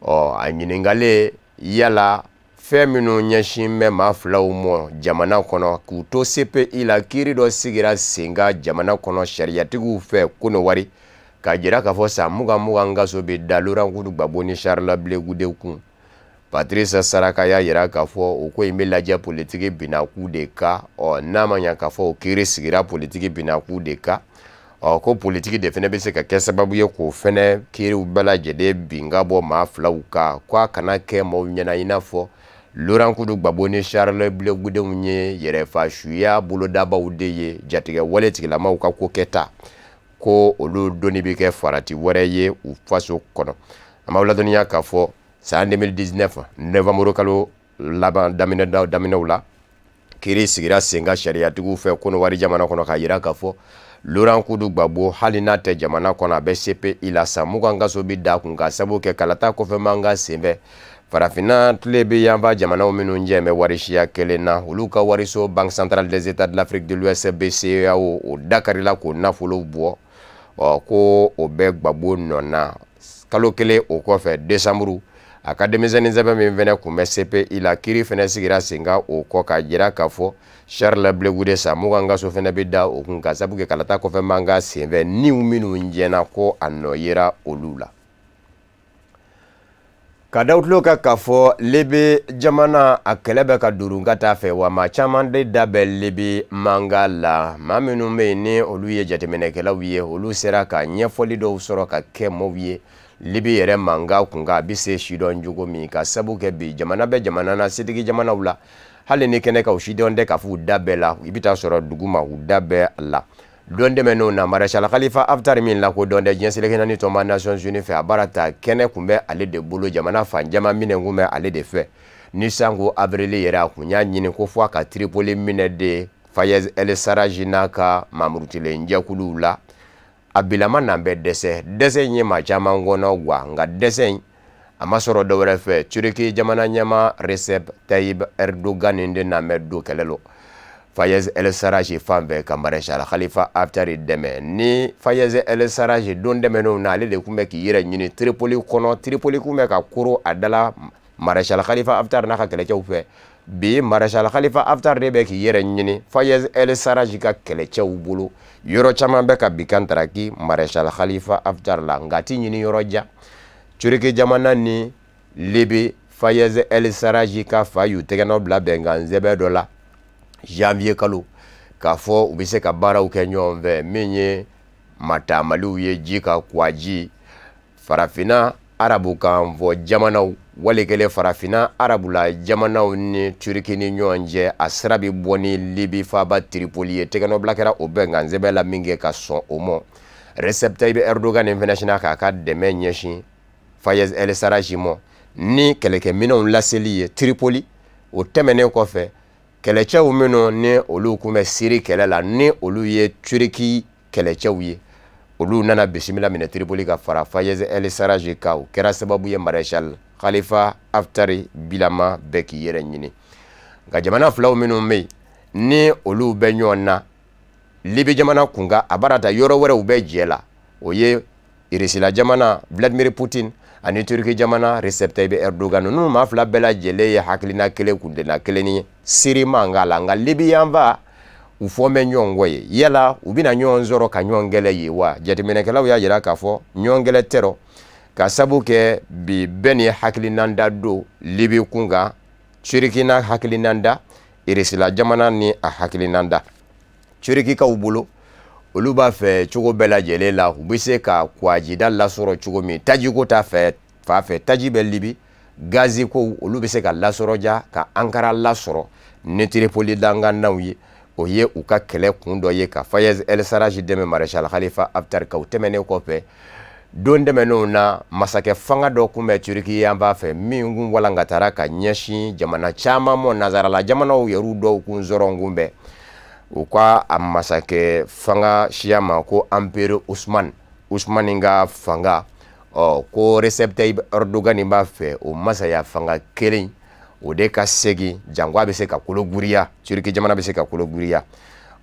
a ɲininkalen yala fɛn minnu ɲɛsin bɛ maa filaw ma jamana kɔnɔ k'u to CPI la kiiri dɔ sigira sen kan jamana kɔnɔ sariyatigiw fɛ Konowari k'a jira k'a fɔ san 20 gaso bɛ da Laurent Kudu Gbagbo ni Charles Blé Goudé kun Patrice Saraka y'a yira k'a fɔ o ko in bɛ lajɛ politiki binakun de kan n'a ma ɲɛ k'a fɔ o kiiri sigira politiki binakun de kan ko politiki de fɛnɛ bɛ se ka kɛ sababu ye k'o fɛnɛ kiiriw bɛɛ lajɛlen bin ka bɔ maa filaw kan k'a kana kɛ maaw ɲɛna i n'a fɔ Laurent Kudu Gbagbo ni Charles Blé Goudé ye yɛrɛfasuya bolodabaw de ye jatigɛ wale tigilamaw ka ko kɛta ko olu doni bɛ kɛ farati wɛrɛ ye u faso kɔnɔ an b'aw ladɔnniya k'a fɔ san 2019 novembre kalo laban daminɛw la kiiri sigira sen kan sariyatigiw fɛ Konowari jamana kɔnɔ k'a yira k'a fɔ Laurent Kudu Gbagbo hali n'a tɛ jamana kɔnɔ a bɛ CPI la san 20 gaso bɛ da kun ka sabu kɛ kalata kɔfɛ mankan senfɛ farafinna tile bɛ yanfa jamanaw minnu jɛ bɛ warisiya kelen na olu ka wariso Banque centrale des États de l'Afrique de l'Ouest BCEAO o dakarila k'o nafolo bɔ ko o bɛ Gbagbo nɔ na kalo kelen o kɔfɛ décembre a ka denmisɛnnin sɛbɛn min fɛnɛ kun bɛ CPI la kiiri fɛnɛ sigira sen kan o kɔ k'a jira k'a fɔ Charles Blé Goudé san 20 gaso fɛnɛ bɛ da o kun ka sabu kɛ kalata kɔfɛ mankan senfɛ niw minnu jɛna ko a nɔ yera olu la ka da tulo kan k'a fɔ Libi jamana a kɛlɛ bɛ ka durun ka taa fɛ wa maa caman de da bɛ Libi manga la maa minnu bɛ yen ni olu ye jateminɛkɛlaw ye olu sera ka ɲɛfɔli dɔw sɔrɔ ka kɛ maaw ye Libi yɛrɛ manga kun ka a bɛ se sidɔn cogo min ka sabu kɛ bi jamana bɛ jamana na setigi jamanaw la hali ni kɛnɛ ka u sidɔn tɛ k'a fɔ u da bɛɛ la i bɛ taa sɔrɔ dugu ma u da bɛɛ la dɔn dɛmɛnenw na Maréchal Khalifa Haftar min la ko dɔn dɛ diɲɛ seleke naani tɔnba Nations Unies fɛ a baara ta kɛnɛ kun bɛ ale de bolo jamana fan caman minɛ kun bɛ ale de fɛ ni sanko avril yɛrɛ a kun y'a ɲini ko fɔ a ka Tripoli minɛ de Fayez El Sarraj n'a ka mamurutilen jɛkuluw la a bilama n'an bɛ dɛsɛ in ye maa caman kɔnɔ wa nka dɛsɛ in a ma sɔrɔ dɔwɛrɛ fɛ Turki jamana ɲɛmaa Recep Tayyip Erdogan de n'an bɛ don kɛlɛ la Fayez El Sarraj fan bɛɛ ka Maréchal Khalifa Haftar dɛmɛ ni Fayez El Sarraj don dɛmɛnenw na ale de kun bɛ k'i yɛrɛ ɲini Tripoli kɔnɔ. Tripoli kun bɛ ka koro a dala Maréchal Khalifa Haftar n'a ka kɛlɛcɛw fɛ. Bi Maréchal Khalifa Haftar de bɛ k'i yɛrɛ ɲini Fayez El Sarraj ka kɛlɛcɛw bolo. Yɔrɔ caman bɛ ka bikan taraki Maréchal Khalifa Haftar la nka ti ɲini yɔrɔ jan. Turki jamana ni Libi Fayez El Sarraj ka fa y'u tɛgɛnɔ bila bɛnkan sɛbɛn dɔ la janvier kalo k'a fɔ u bɛ se ka baaraw kɛ ɲɔgɔn fɛ min ye matamaliw ye ji ka kwaji farafina arabu kan fɔ jamanaw walikɛlen farafina arabula jamanaw ni Turki ni ɲɔgɔn cɛ a sira bɛ bɔ ni Libi faba Tripoli ye tɛgɛnɔ bila kɛra o bɛnkan sɛbɛn la min kɛ ka sɔn o ma. Recep Tayyip Erdogan ni fɛnɛ sinna k'a ka dɛmɛ ɲɛsin Fayez El Sarraj ma ni kɛlɛkɛminɛnw laseli ye Tripoli. O tɛmɛnen kɔfɛ kɛlɛcɛw minnu ni olu kun bɛ Siri kɛlɛ la ni olu ye Turki kɛlɛcɛw ye olu nana bisimila minɛ Tripoli ka fara Fayez El Sarraj kan. O kɛra sababu ye Maréchal Khalifa Haftar bilama bɛɛ k'i yɛrɛ ɲini. Nka jamana filaw minnu bɛ yen ni olu bɛ ɲɔgɔn na Libi jamana kunka a barata yɔrɔ wɛrɛw bɛ jɛ la o ye Irisila jamana Vladimir Putin ani Turki jamana Recep Tayyip Erdogan ninnu maa fila bɛɛ lajɛlen ye hakilina kelen kundena kelen ye Siri man k'a la nka Libi yanfa u fɔ bɛ ɲɔgɔn kɔ ye yala u bɛna ɲɔgɔn sɔrɔ ka ɲɔgɔn gɛlɛ ye wa. Jateminɛkɛlaw y'a jira k'a fɔ ɲɔgɔn gɛlɛ tɛrɔ ka sabu kɛ bi bɛɛ ni hakilinanda don Libi kunkan Turki na hakilinanda Irisila jamana ni a hakilinanda. Turki kaw bolo olu b'a fɛ cogo bɛɛ lajɛlen la u bɛ se ka kwajida lasɔrɔ cogo min taji ko ta fɛ fa fɛ taji bɛ Libi gazi ko olu bɛ se ka lasɔrɔ ja ka Ankara lasɔrɔ ni Tripoli dangannaw ye o ye u ka kɛlɛ kun dɔ ye ka Fayez El Sarraj dɛmɛ Maréchal Khalifa Haftar ka u tɛmɛnen kɔfɛ don dɛmɛnenw na masakɛ fanga dɔ kun bɛ Turki yan b'a fɛ min kun walankatara ka ɲɛsin jamana caman ma nazarala jamanaw yɛrɛ dɔw kun sɔrɔ kun bɛ u ka a masakɛ fanga siya ma ko Empire Usman ka fanga ko Recep Tayyip Erdogan b'a fɛ o masaya fanga kelen o de ka segin jango a bɛ se ka kologuriya Turki jamana bɛ se ka kologuriya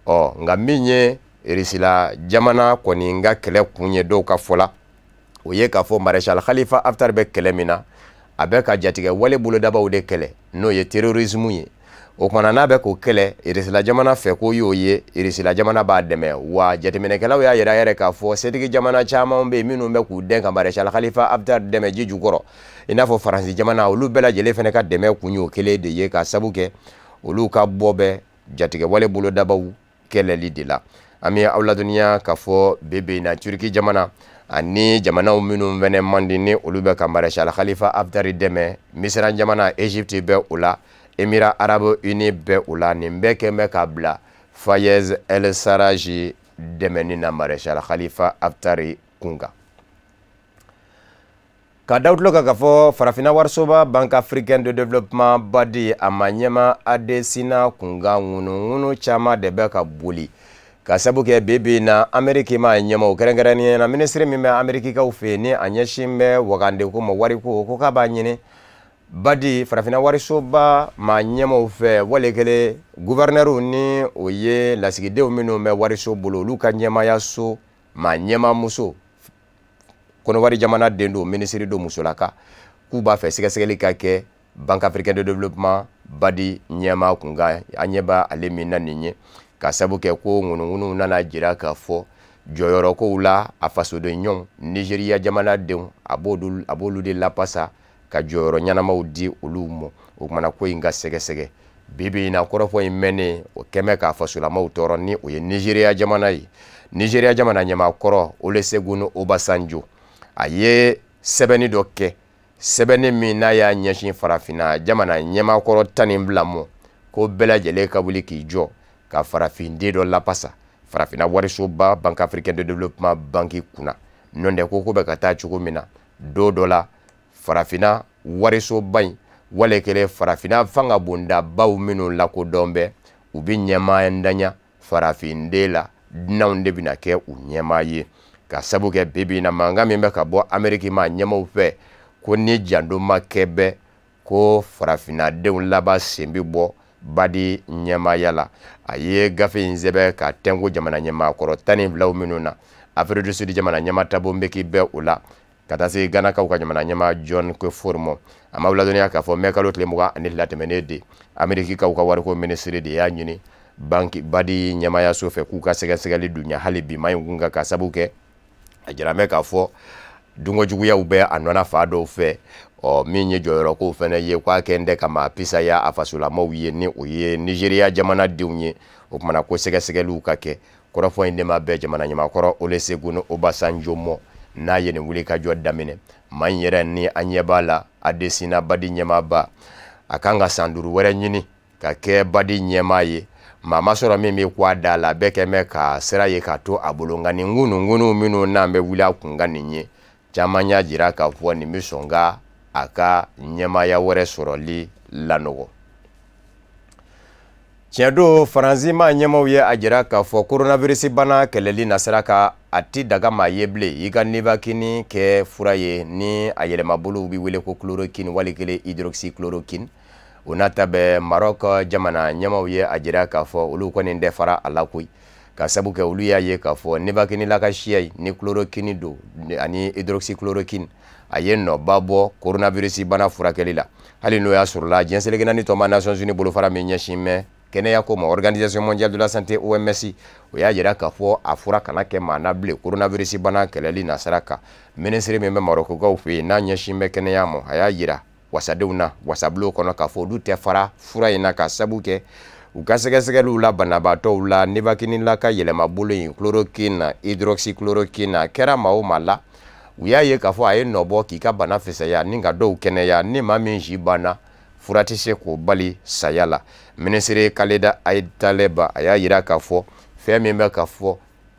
nka min ye Irisila jamana kɔni ka kɛlɛ kun ye dɔw ka fɔ la o ye k'a fɔ Maréchal Khalifa Haftar bɛ kɛlɛ min na a bɛ ka jatigɛ wale bolodabaw de kɛlɛ n'o ye terrorisme ye. O kumana n'a bɛ k'o kɛlɛ Irisila jamana fɛ ko y'o ye Irisila jamana b'a dɛmɛ wa jateminɛkɛlaw y'a yira yɛrɛ k'a fɔ setigi jamana caman bɛ yen minnu bɛ k'u den ka Maréchal Khalifa Haftar dɛmɛ ji jukɔrɔ i n'a fɔ Faransi jamana olu bɛɛ lajɛlen fana ka dɛmɛ kun y'o kelen de ye ka sabu kɛ olu ka bɔ bɛ jatigɛ wale bolodabaw kɛlɛli de la. An bɛ aw ladɔnniya k'a fɔ bi in na Turki jamana ani jamanaw minnu fana man di ni olu bɛ ka Maréchal Khalifa Haftar dɛmɛ Misira jamana Egypte bɛ o la Émirats Arabes Unis bɛ o la nin bɛɛ kɛn bɛ ka bila Fayez El Sarraj dɛmɛni na Maréchal Khalifa Haftar kunkan. Ka da tulo kan k'a fɔ Farafina warisoba Banque Africaine de Développement BAD a ma ɲɛma Adesina kunkan ŋunuŋunu caman de bɛ ka boli ka sabu kɛ bi in na Amérique ma ɲɛmaw kɛrɛnkɛrɛnnen na ministre min bɛ Amérikikaw fɛ ni a ɲɛsin bɛ wagandeko ma wariko ko k'a b'a ɲini BAD Farafina warisoba ma ɲɛmaw fɛ walikɛlen gouverneur ni o ye lasigidenw minnu bɛ wariso bolo olu ka ɲɛmaya so ma ɲɛmamuso kɔnɔwari jamana den don ministre do musolaka k'u b'a fɛ sɛgɛsɛgɛli ka kɛ Banque Africaine de Développement BAD ɲɛma kunkan an ɲɛ b'a ale min na nin ye ka sabu kɛ ko ŋunuŋunu nana jira k'a fɔ jɔyɔrɔkow la a fasoden ɲɔgɔn Nigeria jamanadenw a b'olu de lapasa ka jɔyɔrɔ ɲanamaw di olu ma o kumana ko in ka sɛgɛsɛgɛ bi in na kɔrɔfɔ in mɛnnen o kɛmɛ k'a fasolamaw tɔɔrɔ ni o ye Nigeria jamana ye. Nigeria jamana ɲamakɔrɔ Olusegun Obasanjo a ye sɛbɛnni dɔ kɛ sɛbɛnni min n'a y'a ɲɛsin farafina jamana ɲɛmakɔrɔ 12 ma ko bɛɛ lajɛlen ka wuli k'i jɔ ka farafinden dɔ lapasa Farafina warisoba Banque Africaine de Développement banki kunna n'o tɛ ko bɛ ka taa cogo min na don dɔ la Farafina warisoba in walekele farafina fanga bondabaw minnu lakodɔn bɛ u bɛ ɲɛmaaya ndanya farafinden la dunanw de bɛna kɛ u ɲɛmaa ye ka sabu kɛ bibi na mankan min bɛ ka bɔ Amérique ma ɲɛmaw fɛ ko ni jando ma kɛ bɛ ko farafinadenw laban sen bɛ bɔ badi ɲɛmaya la a ye gafe in sɛbɛ ka tɛnku jamana ɲɛmaakɔrɔ 17 minnu na Afrique du Sud jamana ɲɛma tabo mbeki bɛ o la ka taa se Ganakaw ka jamana ɲɛma John Kufuor a ma ladɔnniya k'a fɔ mai kalo tile 22 tɛmɛnen de Amerikikaw ka wariko ministre de y'a ɲini banki badi ɲɛmayaso fɛ k'u ka sɛgɛsɛgɛli dunya hali bi ma in kun ka sabu kɛ a jiramɛ k'a fɔ dungojuguyaw bɛ a nɔna fa dɔw fɛ min ye jɔyɔrɔ ko fɛnɛ ye k'a kɛ ndɛ kama pisaya a fasolamaw ye ni o ye Nigeria jamana denw ye o kumana ko sɛgɛsɛgɛliw ka kɛ kɔrɔfɔ in de ma bɛ jamana ɲamakɔrɔ Olusegun Obasanjo mɔ n'a ye nin wuli ka jɔ daminɛ ma in yɛrɛ ni an ɲɛ b'a la Adesina badi ɲɛmaaba a kan ka san 5 wɛrɛ ɲini ka kɛ badi ɲɛmaa ye maa ma sɔrɔ min bɛ k'a da la bɛɛ kɛ mɛ ka sira ye ka to a bolo nka nin ŋunu minnu n'an bɛ wuli a kun ka nin ye caman y'a jira k'a fɔ nin bɛ sɔn ka a ka ɲɛmaaya wɛrɛ sɔrɔli lanɔgɔ. Tiɲɛ don Faransi ma ɲɛmaw ye a jira k'a fɔ coronavirus bana kɛlɛli nasira ka a ti daga maa ye bilen i ka Nivakini kɛ fura ye ni a yɛlɛmabolow bɛ wele ko chloroquine walikelen hydroxychloroquine o n'a ta bɛ Maroc jamana ɲɛmaw ye a jira k'a fɔ olu kɔni tɛ fara a la koyi ka sabu kɛ olu y'a ye k'a fɔ Nivakini la ka siya ni chloroquine don ani hydroxychloroquine a ye nɔba bɔ coronavirus bana furakɛli la hali n'o y'a sɔrɔ la diɲɛ naani tɔma Nations Unies bolofara min ɲɛsin mɛ kɛnɛya ko ma Organisation mondiale de la santé OMS o y'a jira k'a fɔ a fura kana kɛ maa na bilen coronavirus bana kɛlɛli nasara kan ministre min bɛ Marokokaw fɛ yen n'a ɲɛsin bɛ kɛnɛya ma a y'a jira wasadenw na wasabulon kɔnɔ k'a fɔ olu tɛ fara fura in na ka sabu kɛ u ka sɛgɛsɛgɛliw la banabaatɔw la Nivakini la ka yɛlɛmabolo in chloroquine hydroxychloroquine a kɛra maa o maa la u y'a ye k'a fɔ a ye nɔbɔ k'i ka bana fisaya ni ka dɔw kɛnɛya ni maa min si banna fura tɛ se k'o bali saya la ministre Khaleda Aitaleba a y'a jira k'a fɔ fɛn min bɛ k'a fɔ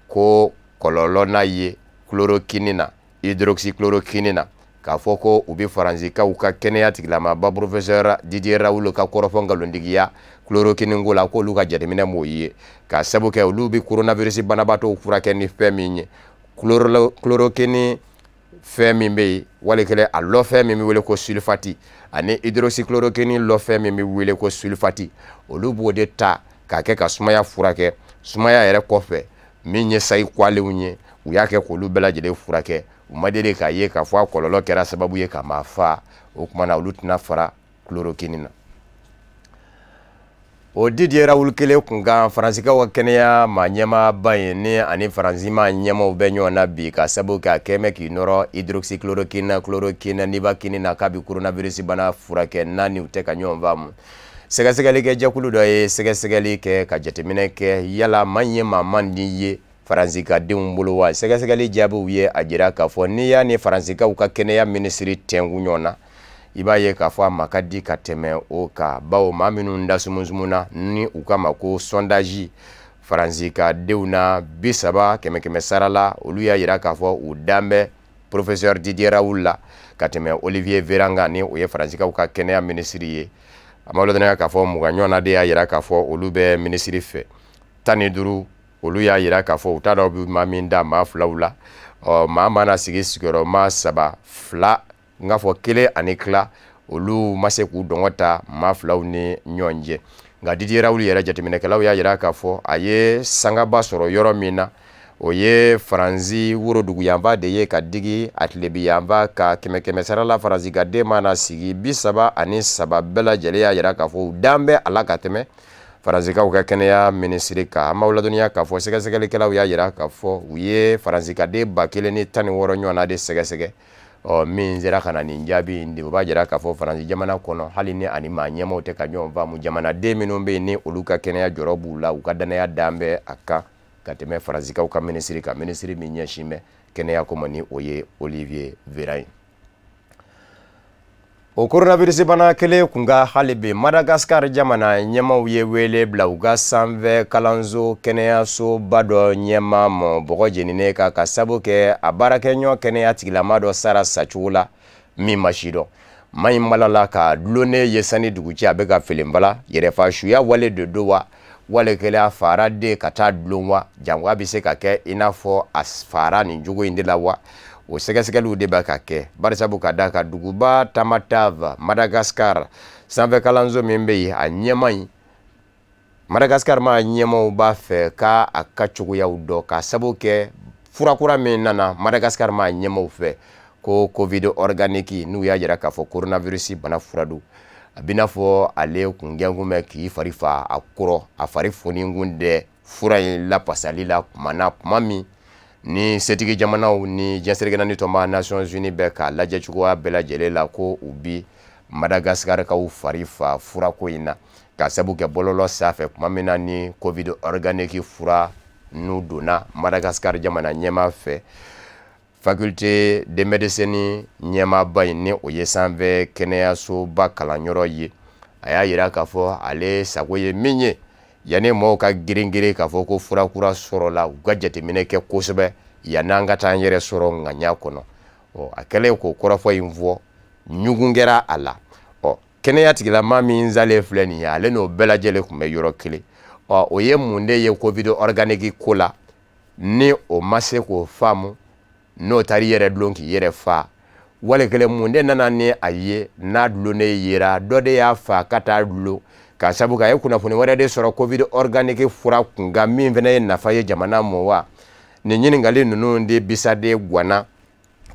ko kɔlɔlɔ n'a ye chloroquine na hydroxychloroquine na k'a fɔ ko u bɛ Faransikaw ka kɛnɛya tigilamaba professeur Didier Raoult ka kɔrɔfɔ nkalontigiya chloroquine ko la k'olu ka jateminɛ m'o ye ka sabu kɛ olu bɛ coronavirus banabaatɔw furakɛ ni fɛn min ye chloroquine fɛn min bɛ yen walikelen a lɔfɛn min bɛ wele ko sulfate ani hydroxychloroquine lɔfɛn min bɛ wele ko sulfate olu b'o de ta k'a kɛ ka sumaya furakɛ sumaya yɛrɛ kɔfɛ min ye sayi kwalew ye u y'a kɛ k'olu bɛɛ lajɛlen furakɛ u ma deli k'a ye k'a fɔ a kɔlɔlɔ kɛra sababu ye ka maa fa o tuma na olu tɛna fara chloroquine na. O Didier Raoult kelen kun kan Faransikaw ka kɛnɛya maa ɲɛmaaba ye ni ani Faransi maa ɲɛmaw bɛ ɲɔgɔn na bi ka sabu kɛ a kɛ mɛ k'i nɔrɔ hydroxychloroquine chloroquine Nivakini na k'a bɛ coronavirus bana furakɛ n'a ni u tɛ ka ɲɔgɔn faamu sɛgɛsɛgɛli kɛ jɛkulu dɔ ye sɛgɛsɛgɛli kɛ ka jateminɛ kɛ yala man ye maa man di ye Faransikadenw bolo wa sɛgɛsɛgɛli jaabiw ye a jira k'a fɔ n'i y'a ni Faransikaw ka kɛnɛya minisiri tɛnku ɲɔgɔn na i b'a ye k'a fɔ a ma ka di ka tɛmɛ o kan bawo maa minnu da sumusumuna ni u ka ma ko sondage Faransikadenw na 30 kɛmɛ sara la olu y'a jira k'a fɔ u dan bɛ professeur Didier Raoult la ka tɛmɛ Olivier Véran ni o ye Faransikaw ka kɛnɛya minisiri ye a ma ladɔnniya k'a fɔ mugan ɲɔgɔnna de y'a jira k'a fɔ olu bɛ minisiri fɛ 15 olu y'a jira k'a fɔ u t'a dɔn bɛ maa min da maa filaw la maa mana sigi sigiyɔrɔma 3 2 n k'a fɔ 1 ani tila olu ma se k'u dɔngɔ ta maa filaw ni ɲɔgɔn cɛ nka Didier Raoult yɛrɛ jateminɛkɛlaw y'a jira k'a fɔ a ye sangaba sɔrɔ yɔrɔ min na o ye Faransi worodugu yanfa de ye ka digi a tilebi yanfa ka kɛmɛ sara la Faransikaden mana sigi 33 bɛɛ lajɛlen y'a jira k'a fɔ u dan bɛ a la ka tɛmɛ Faransikaw ka kɛnɛya minisiri kan an b'aw ladɔnniya k'a fɔ sɛgɛsɛgɛlikɛlaw y'a jira k'a fɔ u ye Faransikaden 1016 ɲɔgɔnna de sɛgɛsɛgɛ min sera ka na nin jaabi in de o b'a jira k'a fɔ Faransi jamana kɔnɔ hali ni ani maa ɲɛmaw tɛ ka ɲɔgɔn faamu jamanaden minnu bɛ yen ni olu ka kɛnɛya jɔrɔ b'u la u ka danaya dan bɛ a kan ka tɛmɛ Faransikaw ka minisiri kan minisiri min ɲɛsin bɛ kɛnɛya ko ma ni o ye Olivier Véran ye. O coronavirus bana kelen kun ka hali bi Madagascar jamana ɲɛmaw ye wele bila u ka sanfɛ kalanso kɛnɛyasoba dɔ ɲɛma mɔ bɔgɔ jeninen kan ka sabu kɛ a baarakɛɲɔgɔn kɛnɛya tigilama dɔ sara sacogo la min ma si dɔn ma in malala ka dulonne ye sani dugu cɛ a bɛ ka filenbala yɛrɛfa suya wale de do wa wale kɛlɛ a fara de ka taa dulon wa jango a bɛ se ka kɛ i n'a fɔ a fara nin jogo in de la wa o sɛgɛsɛgɛliw de b'a ka kɛ barisabu ka da ka duguba Tamatave Madagascar sanfɛ kalanso min bɛ yen a ɲɛma in Madagascar ma ɲɛmaaw b'a fɛ ka a ka cogoyaw dɔ ka sabu kɛ furakura min nana Madagascar ma ɲɛmaaw fɛ ko Covid organique n'u y'a jira k'a fɔ coronavirus bana fura don a bina fɔ ale kungɛngun mɛ k'i fari fa a kɔrɔ a fari fonikun dɛ fura in lapasali la kuma min ni setigi jamanaw ni jɛnsɛrɛgɛnna ni tɔnba Nations Unies bɛ ka lajɛ cogoya bɛɛ lajɛlen la ko u bi Madagascar kaw fari fa furako in na ka sabu kɛ bɔlɔlɔ sanfɛ kuma min na ni Covid organique fura n'u donna Madagascar jamana ɲɛma fɛ faculté de médecine ɲɛmaaba in ni o ye sanfɛ kɛnɛyasoba kalanyɔrɔ ye a y'a yira k'a fɔ ale sago ye min ye yanni mɔgɔw ka girin-girin k'a fɔ ko furakura sɔrɔla u ka jateminɛ kɛ kosɛbɛ yan'an ka taa an yɛrɛ sɔrɔ ŋaɲa kɔnɔ a kɛlen k'o kɔrɔfɔ in fɔ ɲugun kɛra a la kɛnɛya tigilama min zalen filɛ nin ye ale n'o bɛɛ lajɛlen tun bɛ yɔrɔ kelen o ye mun de ye Covid organique ko la ni o ma se k'o faamu n'o taara yɛrɛ dulon k'i yɛrɛ fa wale kelen mun de nana ni a ye n'a dulonnen yera dɔ de y'a fa ka taa dulon ka sabu ka ye kunnafoni wɛrɛ de sɔrɔ Covid organique fura kunkan min fana ye nafa ye jamana mɔ wa nin ɲininkali ninnu de bisaden guwana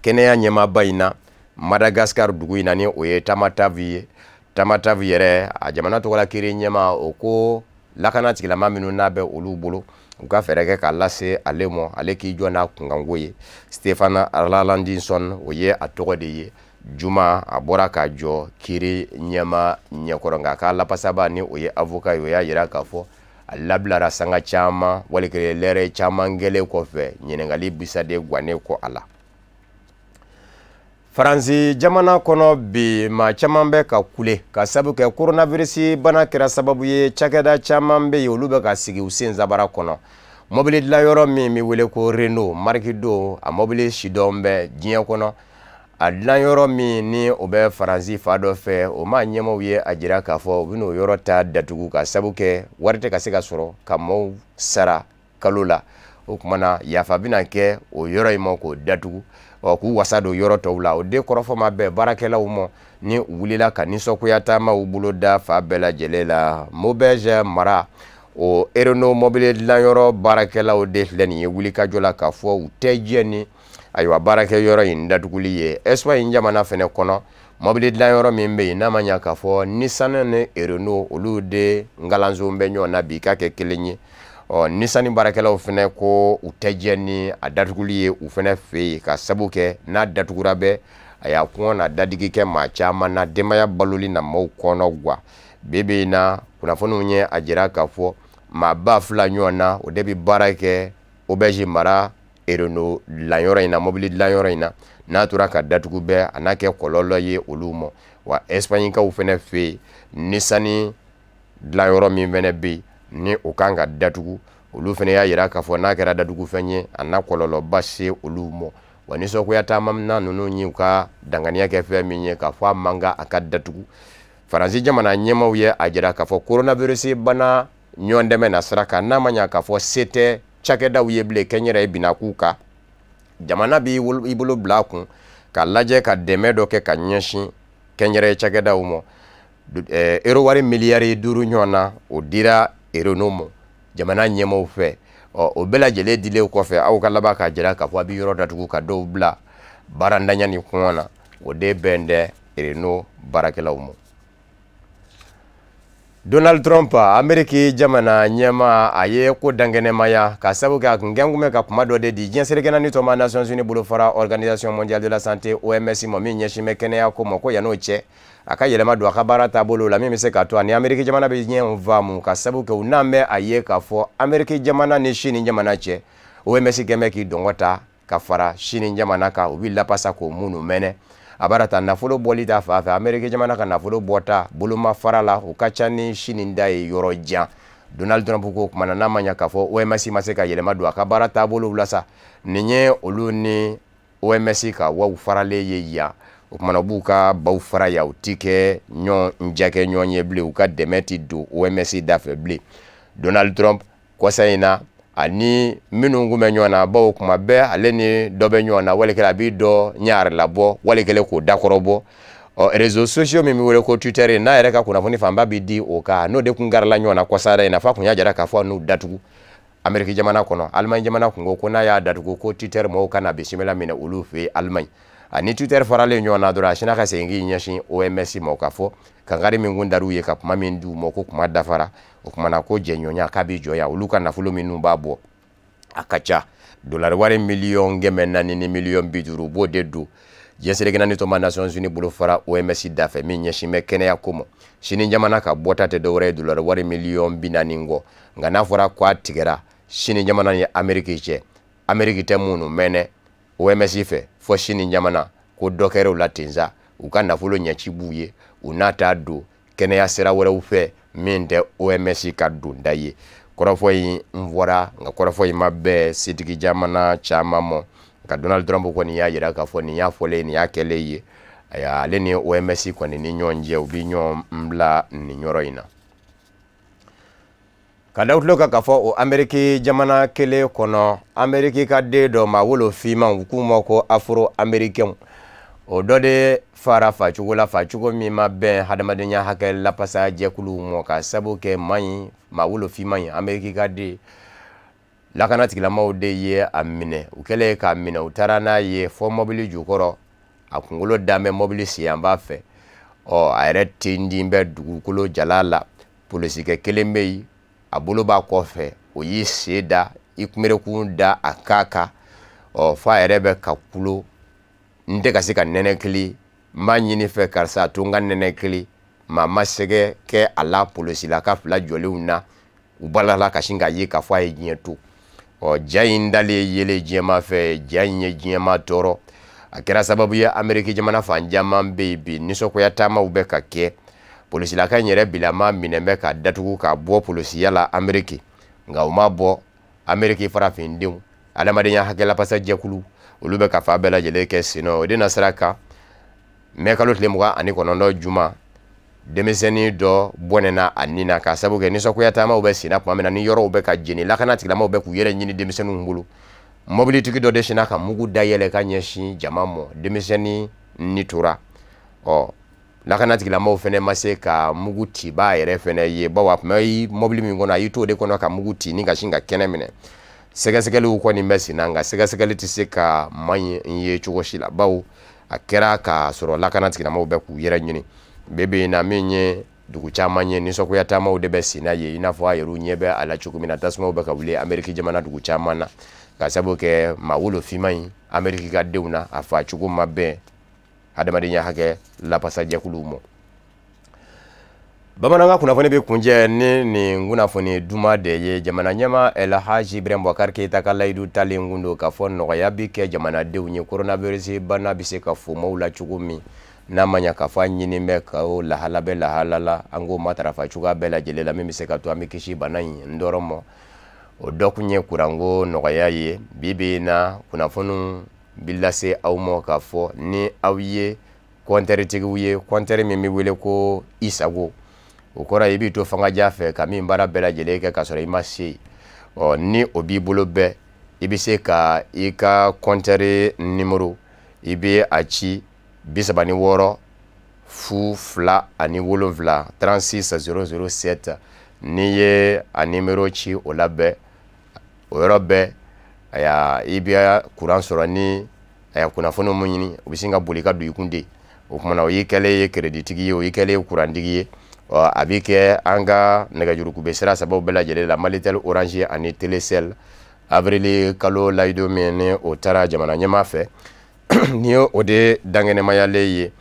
kɛnɛya ɲɛmaaba in na Madagascar dugu in na ni o ye Tamatave ye Tamatave yɛrɛ a jamana tɔgɔla kiri ɲɛma o ko lakana tigilama minnu n'a bɛ olu bolo u ka fɛɛrɛ kɛ k'a lase ale mɔ ale k'i jɔ n'a kunkanko ye Stefan Arlandson o ye a tɔgɔ de ye Juma a bɔra ka jɔ kiri ɲɛma ɲɛkɔrɔ nka k'a lapasaba ni o ye avocat ye o y'a yira k'a fɔ a labilara sanga caman walikelen lɛrɛ caman gɛlɛn kɔfɛ ɲininkali bisaden guwanen kɔ a la Faransi jamana kɔnɔ bi maa caman bɛ ka kule ka sabu kɛ coronavirus bana kɛra sababu ye cakɛda caman bɛ yen olu bɛ ka sigi u sen zabara kɔnɔ mobili dilanyɔrɔ min bɛ wele ko Renault marque do a mobili sidɔn bɛ diɲɛ kɔnɔ a dilanyɔrɔ min ni o bɛ Faransi fa dɔ fɛ o ma ɲɛmaaw ye a jira k'a fɔ u bɛ n'o yɔrɔ ta datugu ka sabu kɛ wari tɛ ka se ka sɔrɔ ka maaw sara kalo la o kumana yafa bɛna kɛ o yɔrɔ in ma k'o datugu k'u wasa don yɔrɔ tɔw la o de kɔrɔfɔma bɛɛ baarakɛlaw ma ni u wulila ka nisɔngoya taama u bolo da fa bɛɛ lajɛlen la Maubeuge mara o Renault mobile dilanyɔrɔ baarakɛlaw de filɛ nin ye wulikajɔ la k'a fɔ u tɛ diɲɛ ni ayiwa baarakɛyɔrɔ in datuguli ye Espagne jamana fɛnɛ kɔnɔ mobile dilanyɔrɔ min bɛ yen n'a ma ɲa k'a fɔ Nissan ni Renault olu de ngalanzo bɛ ɲɔgɔn na bi ka kɛ kelen ye Nissan baarakɛlaw fɛnɛ ko u tɛ diɲɛ ni a datuguli ye u fɛnɛ fɛ yen ka sabu kɛ n'a datugura bɛ a y'a kɔn na dadigi kɛ maa caman na denbaya baloli na maaw kɔnɔ gwa bebe in na kunnafoniw ye a jira k'a fɔ maa ba fila ɲɔgɔn na o de bɛ baara kɛ Auberge mara Renault dilanyɔrɔ in na mobili dilanyɔrɔ in na n'a tora ka datugu bɛɛ a n'a kɛ kɔlɔlɔ ye olu ma wa Espagnekaw fɛnɛ fɛ yen Nissan dilanyɔrɔ min fɛnɛ bɛ yen ni o kan ka datugu olu fɛnɛ y'a yira k'a fɔ n'a kɛra datugu fɛn ye a n'a kɔlɔlɔba se olu ma wa nisɔngoya taama na ninnu ye u ka danganiya kɛ fɛn min ye k'a fɔ a man kan a ka datugu Faransi jamana ɲɛmaaw ye a jira k'a fɔ coronavirus bana ɲɔgɔn dɛmɛ na sira kan n'a ma ɲa k'a fɔ se tɛ cakɛdaw ye bilen kɛnyɛrɛ ye bina k'u kan jamana b'i bolo bila a kun ka lajɛ ka dɛmɛ dɔ kɛ ka ɲɛsin kɛnyɛrɛ ye cakɛdaw ma euro wari miliyari 5 ɲɔgɔn na o dira Renault ma jamana ɲɛmaaw fɛ o bɛɛ lajɛlen dilen kɔfɛ aw ka laban ka jira k'a fɔ a bɛ yɔrɔ datugu ka dɔw bila baarantanya ni kɔngɔ na o de bɛn dɛ Renault baarakɛlaw ma Donald Trump Ameriki jamana ɲɛma a ye ko dankɛnɛmaya ka sabu kɛ a kun gɛngumɛ ka kuma dɔ de di jɛnsɛrɛgɛnna ni tɔnba Nations Unies bolo fara Organisation mondiale de la santé OMS ma min ɲɛsin bɛ kɛnɛya ko ma ko yan'o cɛ a ka yɛlɛma don a ka baara taabolo la min bɛ se k'a to ani Ameriki jamana bɛ ɲɛ faamu ka sabu kɛ u n'an bɛ a ye k'a fɔ Ameriki jamana ni Chine jamana cɛ OMS kɛmɛ k'i dɔngɔ ta ka fara Chine jamana kan u bɛ lapasa k'o minnu mɛnɛ a b'a ta nafolo bɔli ta fan fɛ Ameriki jamana ka nafolo bɔta boloma fara la o ka ca ni Chine da ye yɔrɔ jan Donald Trump ko kuma na n'a ma ɲa k'a fɔ OMS ma se ka yɛlɛma don a ka baara taabolo la sa nin ye olu ni OMS ka waw faralen ye yan o kumana b'u ka baw fara ya u ti kɛ ɲɔgɔn jakɛ ɲɔgɔn ye bilen u ka dɛmɛ ti don OMS da fɛ bilen Donald Trump kɔsa in na ani minnu kun bɛ ɲɔgɔn na bawo kuma bɛɛ ale ni dɔ bɛ ɲɔgɔn na walikɛla a b'i dɔ ɲaari labɔ walikɛla k'o dakɔrɔbɔ réseaux sociaux mi wele ko Twitter na yɛrɛ ka kunnafoni fanba bi di o ka no de kun garala ɲɔgɔn na kɔsada in na fa kun y'a jira k'a fɔ n'u datugu Amérique jamana kɔnɔ Allemagne jamana kun ko n'a y'a datugu ko Twitter mɔgɔw kana bisimila minɛ olu fɛ Allemagne ani Twitter faralen ɲɔgɔn na dɔrɔn a sina ka segin k'i ɲɛsin OMS ma k'a fɔ kangari min kun dar'u ye ka kuma min d'u ma ko kuma dafara o kumana ko jɛɲɔgɔnya k'a bi jɔya olu ka nafolo minnu b'a bɔ a ka ca dollar wari miliyɔn 400 ni miliyɔn 50 b'o de don jɛnsɛrɛgɛna ni tɔma Nations Unies bolo fara OMS dafɛ min ɲɛsin bɛ kɛnɛya ko ma sini jamana ka bɔta tɛ dɔwɛrɛ ye dollar wari miliyɔn 40 kɔ nka n'a fɔra ko a tigɛra sini jamana ni Amérique cɛ Amérique tɛ minnu mɛnɛ OMS fɛ fɔ sini jamana ko dɔ kɛra u la tensa u ka nafolo ɲɛci b'u ye u n'a t'a don kɛnɛya sira wɛrɛw fɛ min tɛ OMS ka donda ye kɔrɔfɔ in n fɔra nka kɔrɔfɔ in ma bɛɛ setigi jamana caman mɔ ka Donald Trump kɔni y'a jira k'a fɔ nin y'a fɔlen nin y'a kɛlen ye ale ni OMS kɔni ni ɲɔgɔn cɛ u bi ɲɔgɔn bila nin yɔrɔ in na ka da tulo kan k'a fɔ o Amérique jamana kelen kɔnɔ Amérique ka den dɔ ma wolofinma u k'u ma ko Afro Américain o dɔ de fara facogo la facogo min ma bɛn hadamadenya hakɛ lapasa jɛkulu mɔ ka sabu kɛ man ma wolofinma ye Amérique ka den lakana tigilamaw de ye a minɛ u kɛlen k'a minɛ u taara n'a ye fɔ mɔbili jukɔrɔ a kunkolo damɛ mɔbili senyanba fɛ a yɛrɛ tendin bɛ dugukolo jala la polisikɛ kelen bɛ yen a bolo b'a kɔfɛ o y'i sen da i kunberekun da a ka kan f'a yɛrɛ bɛ ka kulo n tɛ ka se ka nɛnɛkili n b'a ɲini fɛ karisa to n ka nɛnɛkili maa ma sɛgɛ kɛ a la polisila ka fila jɔlenw na u balala ka sin k'a ye k'a fɔ a ye diɲɛ to ja in dalen yele diɲɛma fɛ ja in ye diɲɛma tɔɔrɔ a kɛra sababu ye Amérique jamana fan caman bɛ yen bi nisɔngoya taamaw bɛ ka kɛ polisilaka in yɛrɛ bilama minɛ bɛ ka datugu ka bɔ polisiya la Amérique nka u ma bɔ Amérique farafindenw adamadenya hakɛlapasa jɛkulu olu bɛ ka fa bɛɛ lajɛlen kɛ senɔ o de na sira kan mai kalo tile 29 juma denmisɛnnin dɔ bɔnɛna a nin na ka sabu kɛ nisɔngoya taamaw bɛ senna tuma min na ni yɔrɔw bɛ ka jeni lakana tigilamaw bɛ k'u yɛrɛ ɲini denmisɛnninw bolo mobilitigi dɔ de sinna ka mugu dayɛlɛ ka ɲɛsin jama mɔ denmisɛnnin ni tora lakana tigilamaw fɛnɛ ma se ka mugu ci b'a yɛrɛ fɛnɛ ye bawo a tun bɛ mobili min kɔnɔ a y'i to o de kɔnɔ ka mugu ci ni ka sin ka kɛnɛ minɛ sɛgɛsɛgɛliw kɔni bɛ senna nka sɛgɛsɛgɛli tɛ se ka man ye cogo si la bawo a kɛra k'a sɔrɔ lakana tigilamaw bɛ k'u yɛrɛ ɲini bebe na min ye dugu caman ye nisɔngoya taamaw de bɛ senna ye i n'a fɔ a yɛrɛw ɲɛ bɛ a la cogo min na tasumaw bɛ ka wuli Amérique jamana dugu caman na ka sabu kɛ maa wolofinma in Amérique ka denw na a fa cogo ma bɛn hadamadenya hakɛ lapasa jɛkuluw mɔ bamanankan kunnafoni bɛ kunjɛ ni nin kunnafoni duman de ye jamana ɲɛma El Hadji Ibrahim Boubacar Keita ka layidu talen kun don k'a fɔ nɔgɔya bi kɛ jamanadenw ye coronavirus bana bɛ se ka fomaw la cogo min n'a ma ɲa k'a fɔ a ɲini bɛ ka o lahala bɛ lahala la an k'o matarafa cogoya bɛɛ lajɛlen la min bɛ se ka to an bɛ kisi bana in n dɔrɔn ma o dɔ kun ye kuranko nɔgɔya ye bi na kunnafoniw bi lase aw ma k'a fɔ ni aw ye kɔntɛritigiw ye kɔntɛri min bɛ wele ko Isago o kɔrɔ i b'i to fangaja fɛ ka min baara bɛɛ lajɛlen kɛ k'a sɔrɔ i ma se ni o b'i bolo bɛɛ i bɛ se ka i ka kɔntɛri nimero i bɛ a ci 36 2 36 007 n'i ye a nimero ci o la bɛɛ o yɔrɔ bɛɛ i bɛ kuran sɔrɔ ni kunnafoni mun ɲini o bɛ sin ka boli ka don i kun de o kumana o y'i kɛlen ye kreditigi ye o y'i kɛlen ye kurantigi ye a bɛ kɛ an ka nɛgɛjurukube sira sababu bɛɛ lajɛlen la Malitel Orange ani Telecel avril kalo layidu min ni o taara jamana ɲɛmaa fɛ ni o de dankɛnɛmayalen ye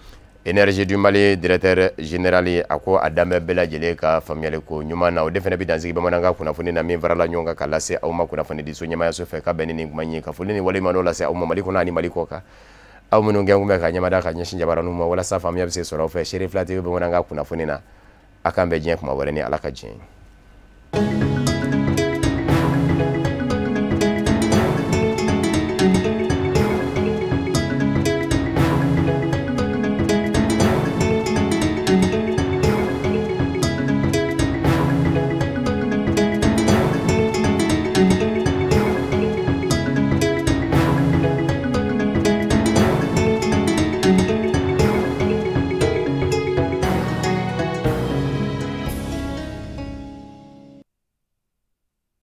Énergie du Mali directeur général a ko a danbɛ bɛɛ lajɛlen ka faamuyali ko ɲuman na o de fana bɛ dansigi bamanankan kunnafoni na min farala ɲɔgɔn kan ka lase aw ma kunnafoni di so ɲɛmaayaso fɛ ka bɛn ni nin kuma ye ka foli ni waleɲuman lase aw ma Mali kɔnɔ ani Mali kɔ kan aw minnu gɛn kun bɛ ka ɲɛmada ka ɲɛsin jabaraniw ma walasa faamuya bɛ se sɔrɔ aw fɛ Seri Fila TV bamanankan kunnafoni na a k'an bɛn diɲɛ kuma wɛrɛ ni Ala ka diɲɛ ye